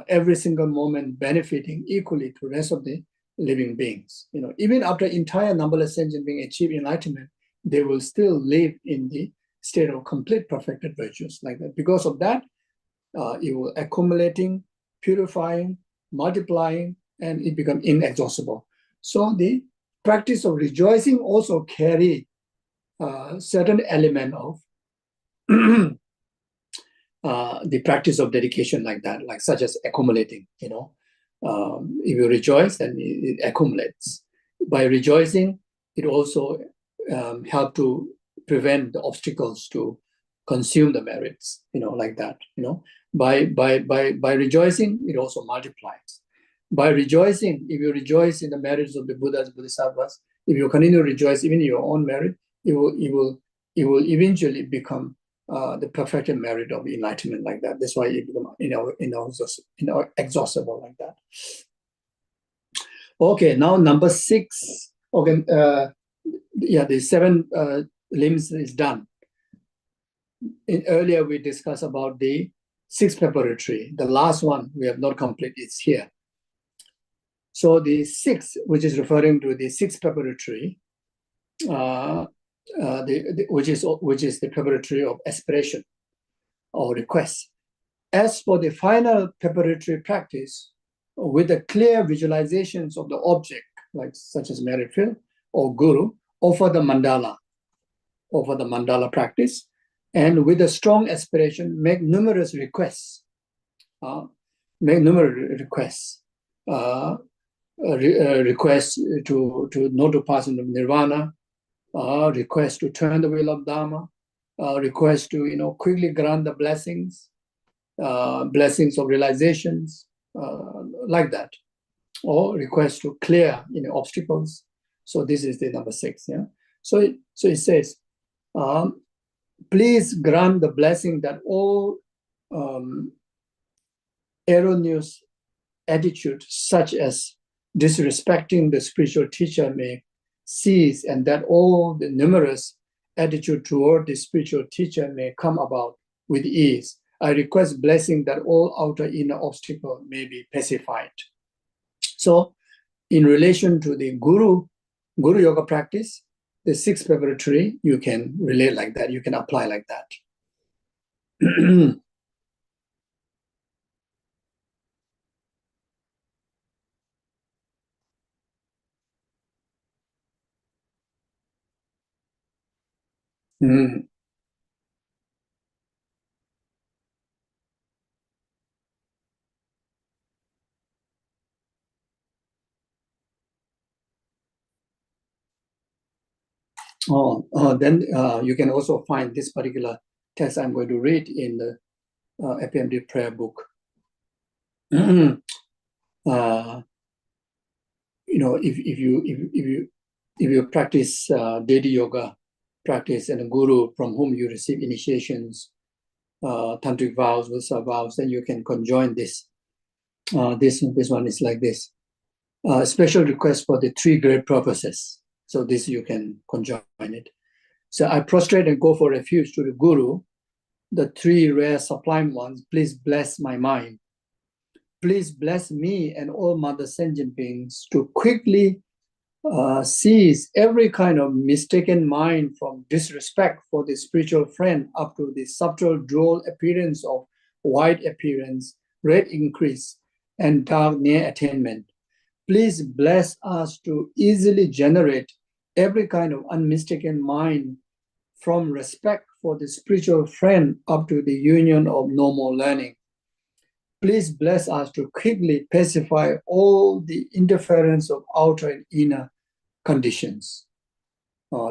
every single moment, benefiting equally to the rest of the living beings. Even after entire numberless sentient beings achieve enlightenment, they will still live in the state of complete perfected virtues like that. Because of that, it will accumulating, purifying, multiplying, and it becomes inexhaustible. So the practice of rejoicing also carry certain element of the practice of dedication like that, like such as accumulating. If you rejoice, then it accumulates. By rejoicing, it also help to prevent the obstacles to consume the merits, like that. By rejoicing, it also multiplies. By rejoicing, if you rejoice in the merits of the Buddhas, Bodhisattvas, if you continue to rejoice even in your own merit, it will eventually become the perfected merit of enlightenment like that. That's why it becomes inexhaustible like that. Okay, now number 6. Okay, the 7 limbs is done. Earlier we discussed about the 6 preparatory. The last one we have not completed. It's here. So the 6, which is referring to the 6 preparatory, which is the preparatory of aspiration or request. As for the final preparatory practice, with the clear visualizations of the object, like such as merit field or guru, offer the mandala practice, and with a strong aspiration, make numerous requests. Requests to not to pass into nirvana, request to turn the wheel of Dharma, request to quickly grant the blessings of realizations, like that, or request to clear obstacles. So this is the number 6. Yeah. So it says, please grant the blessing that all erroneous attitude, such as disrespecting the spiritual teacher, may cease, and that all the numerous attitude toward the spiritual teacher may come about with ease. I request blessing that all outer inner obstacle may be pacified. So in relation to the guru yoga practice, the 6 preparatory, you can relate like that, you can apply like that. Then you can also find this particular text I'm going to read in the FPMD prayer book. If you practice daily yoga practice and a guru from whom you receive initiations, tantric vows, Vasa vows, then you can conjoin this. This one is like this. Special request for the 3 great purposes. So this you can conjoin it. So I prostrate and go for refuge to the guru, the 3 rare sublime ones. Please bless my mind. Please bless me and all mother sentient beings to quickly seize every kind of mistaken mind, from disrespect for the spiritual friend up to the subtle droll appearance of white appearance, red increase, and dark near attainment. Please bless us to easily generate every kind of unmistaken mind, from respect for the spiritual friend up to the union of normal learning. Please bless us to quickly pacify all the interference of outer and inner conditions.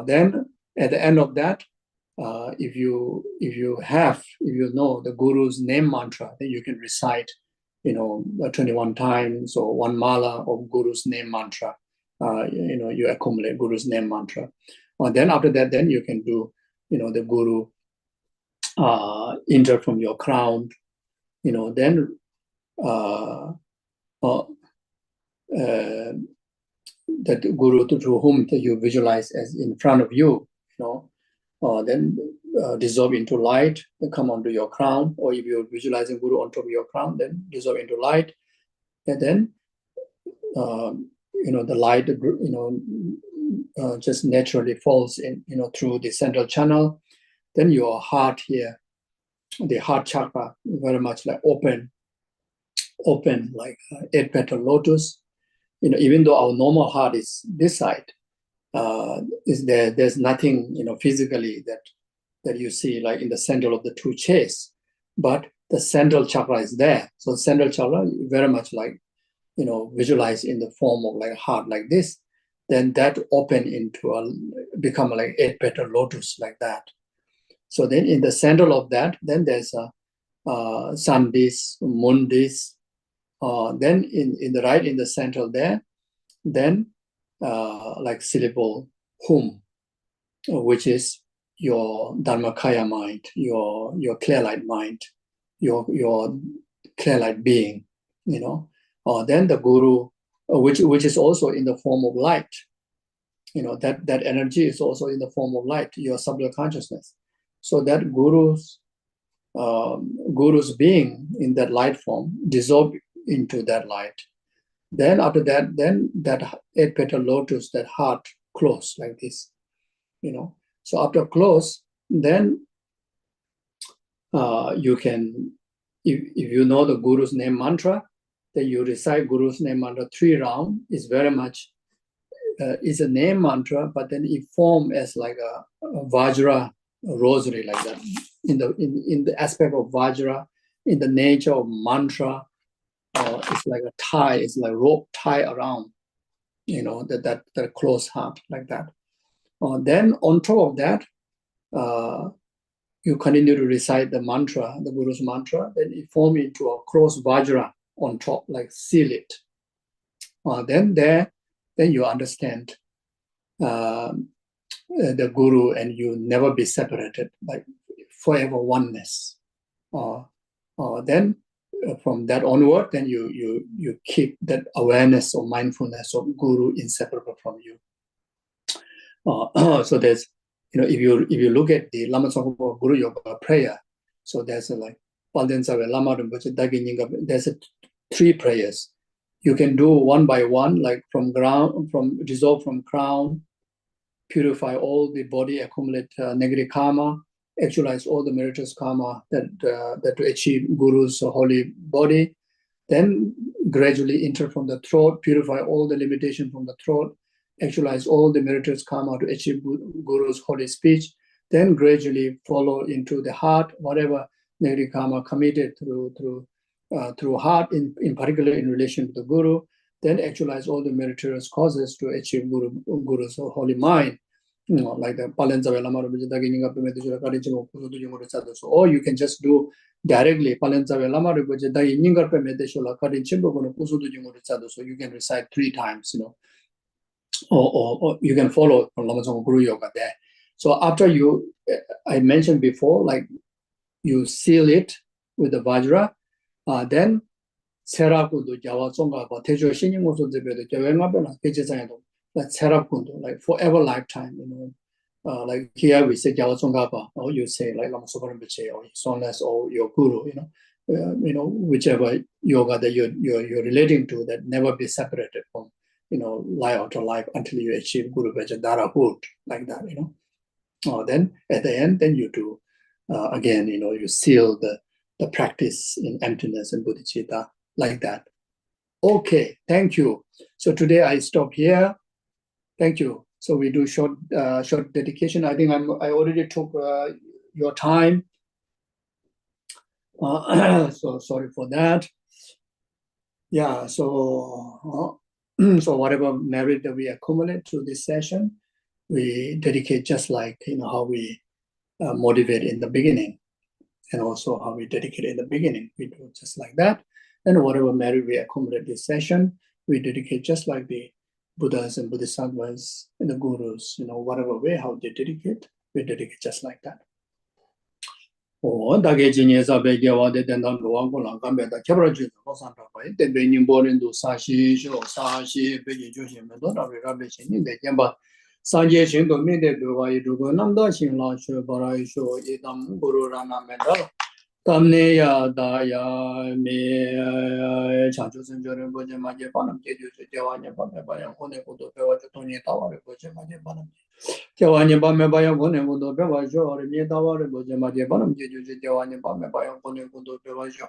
Then at the end of that, if you know the guru's name mantra, then you can recite 21 times or 1 mala of guru's name mantra. You accumulate guru's name mantra. Then after that, then you can do the guru enter from your crown. Then that guru through whom you visualize as in front of you, then dissolve into light, then come onto your crown, or if you're visualizing guru on top of your crown, then dissolve into light, and then the light just naturally falls in through the central channel. Then your heart here, the heart chakra, very much like open like 8-petal lotus. Even though our normal heart is this side, there's nothing physically that you see like in the center of the two chests, but the central chakra is there. So central chakra very much like visualize in the form of like a heart like this, then that open into become like 8-petal lotus like that. So then in the center of that, then there's a sun disk, moon disk. Then in the right in the center there, then like syllable hum, which is your Dharmakaya mind, your clear light mind, your clear light being, then the guru, which is also in the form of light, that energy is also in the form of light, your subtle consciousness. So that guru's being in that light form dissolve into that light. Then after that, then that 8-petal lotus, that heart close like this, So after close, then you can, if you know the guru's name mantra, then you recite guru's name mantra 3 rounds. Is very much is a name mantra, but then it form as like a Vajra rosary like that. In the aspect of Vajra, in the nature of mantra, it's like a tie, it's like rope tie around, that close heart like that. Then on top of that, you continue to recite the mantra, the Guru's mantra, then it forms into a cross Vajra on top, like seal it. Then you understand the Guru, and you never be separated, like forever oneness. Then from that onward, then you keep that awareness or mindfulness of Guru inseparable from you. So there's, if you look at the Lama Tsongkhapa Guru Yoga prayer, so there's like there's 3 prayers. You can do one by one, like dissolve from crown, purify all the body, accumulate negative karma, actualize all the meritorious karma that to achieve Guru's holy body. Then gradually enter from the throat, purify all the limitation from the throat, actualize all the meritorious karma to achieve Guru's holy speech. Then gradually follow into the heart, whatever negative karma committed through heart, in particular in relation to the Guru. Then actualize all the meritorious causes to achieve Guru's holy mind. Like the or you can just do directly. So you can recite 3 times, or you can follow from Lama Tsongkhapa Guru Yoga there. So after I mentioned before, like you seal it with the Vajra, then Serakundu Jawa Tsongkhapa Tejo Shinjingoso Zebedo Jawengabena Pejezayado, like Serakundu, like forever lifetime, like here we say Jawa Tsongkhapa, or you say like Lama Tsongkhapa Rinpoche, or Sonless, or your Guru, whichever yoga that you're relating to, that never be separated from, life after life until you achieve Guru Vajradharahood, like that, Then at the end, then you do again, you seal the practice in emptiness and bodhicitta, like that. Okay, thank you. So today I stop here. Thank you. So we do short dedication. I think I already took your time. So sorry for that. Yeah. So so whatever merit that we accumulate through this session, we dedicate just like how we motivate in the beginning, and also how we dedicate in the beginning. We do just like that. And whatever merit we accumulate this session, we dedicate just like the Buddhas and Bodhisattvas and the Gurus, whatever way how they dedicate, we dedicate just like that. 我大概今年300给我的等到罗过了，干别的，基本上就是我上头会，等北京波人都山西北京就行，多少个北京的见吧。三节行动面对对话，如果那么大行了，去把它说一当不如让他们到。当年呀，大呀，长久生活的国家嘛，也把他们解决这电话，也把人国内工作对话就同年到我的国家嘛，也把他们。电话你把没把人国内工作对话就好了，你到我的国家嘛，也把他们解决这电话，你把没把人国内工作对话就。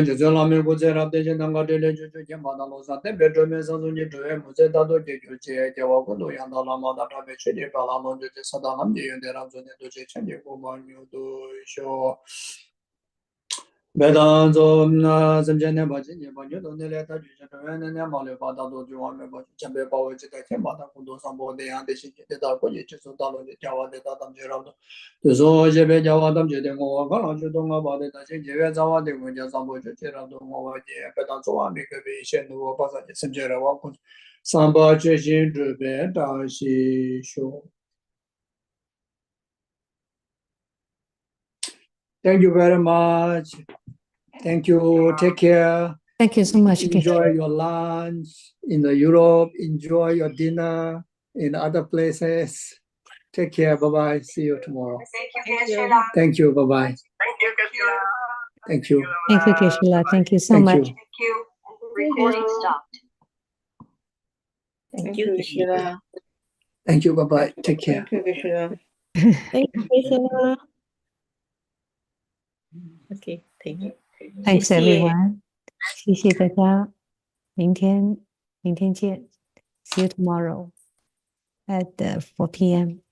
就是那美国在那边现在我这里就见把到路上，特别专门上中间专业没在大多解决这我工作养到那么大那边去的把那么就上到那边用的那中间都是全球国嘛，有都说。每当做那3年把今年把牛东那来他就是专门那毛流把大多就外面把前边把我这个天把他工作上报的样的信息的到过去就是到了的叫我的到他们这了就说这边叫我他们觉得我可能就懂我把的那些这边找我的文件上报就这了都我也别当做完那个危险的我把它就承接了我工上报决心准备到西修。Thank you very much. Thank you. Take care. Thank you so much. Enjoy your lunch in Europe. Enjoy your dinner in other places. Take care. Bye-bye. See you tomorrow. Thank you. Bye-bye. Thank you. Thank you, Keshila. Thank you so Thank much. you. Recording stopped. Thank you, Keshila. Thank you. Bye-bye. Take care. Thank you, Keshila. Thank you, Keshila. Okay, thank you. Thanks 谢谢。 everyone. 谢谢大家。明天见。See you tomorrow at 4 p.m.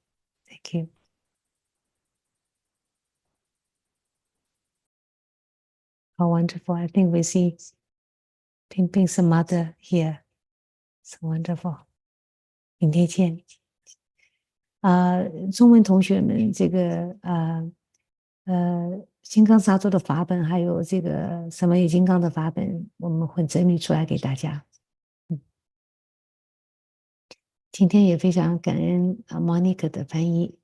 Thank you. How wonderful. I think we see Ping some mother here. So wonderful. 明天见。中文同学们，这个金刚萨埵的法本，还有这个什么也金刚的法本，我们会整理出来给大家。今天也非常感恩Monica 的翻译。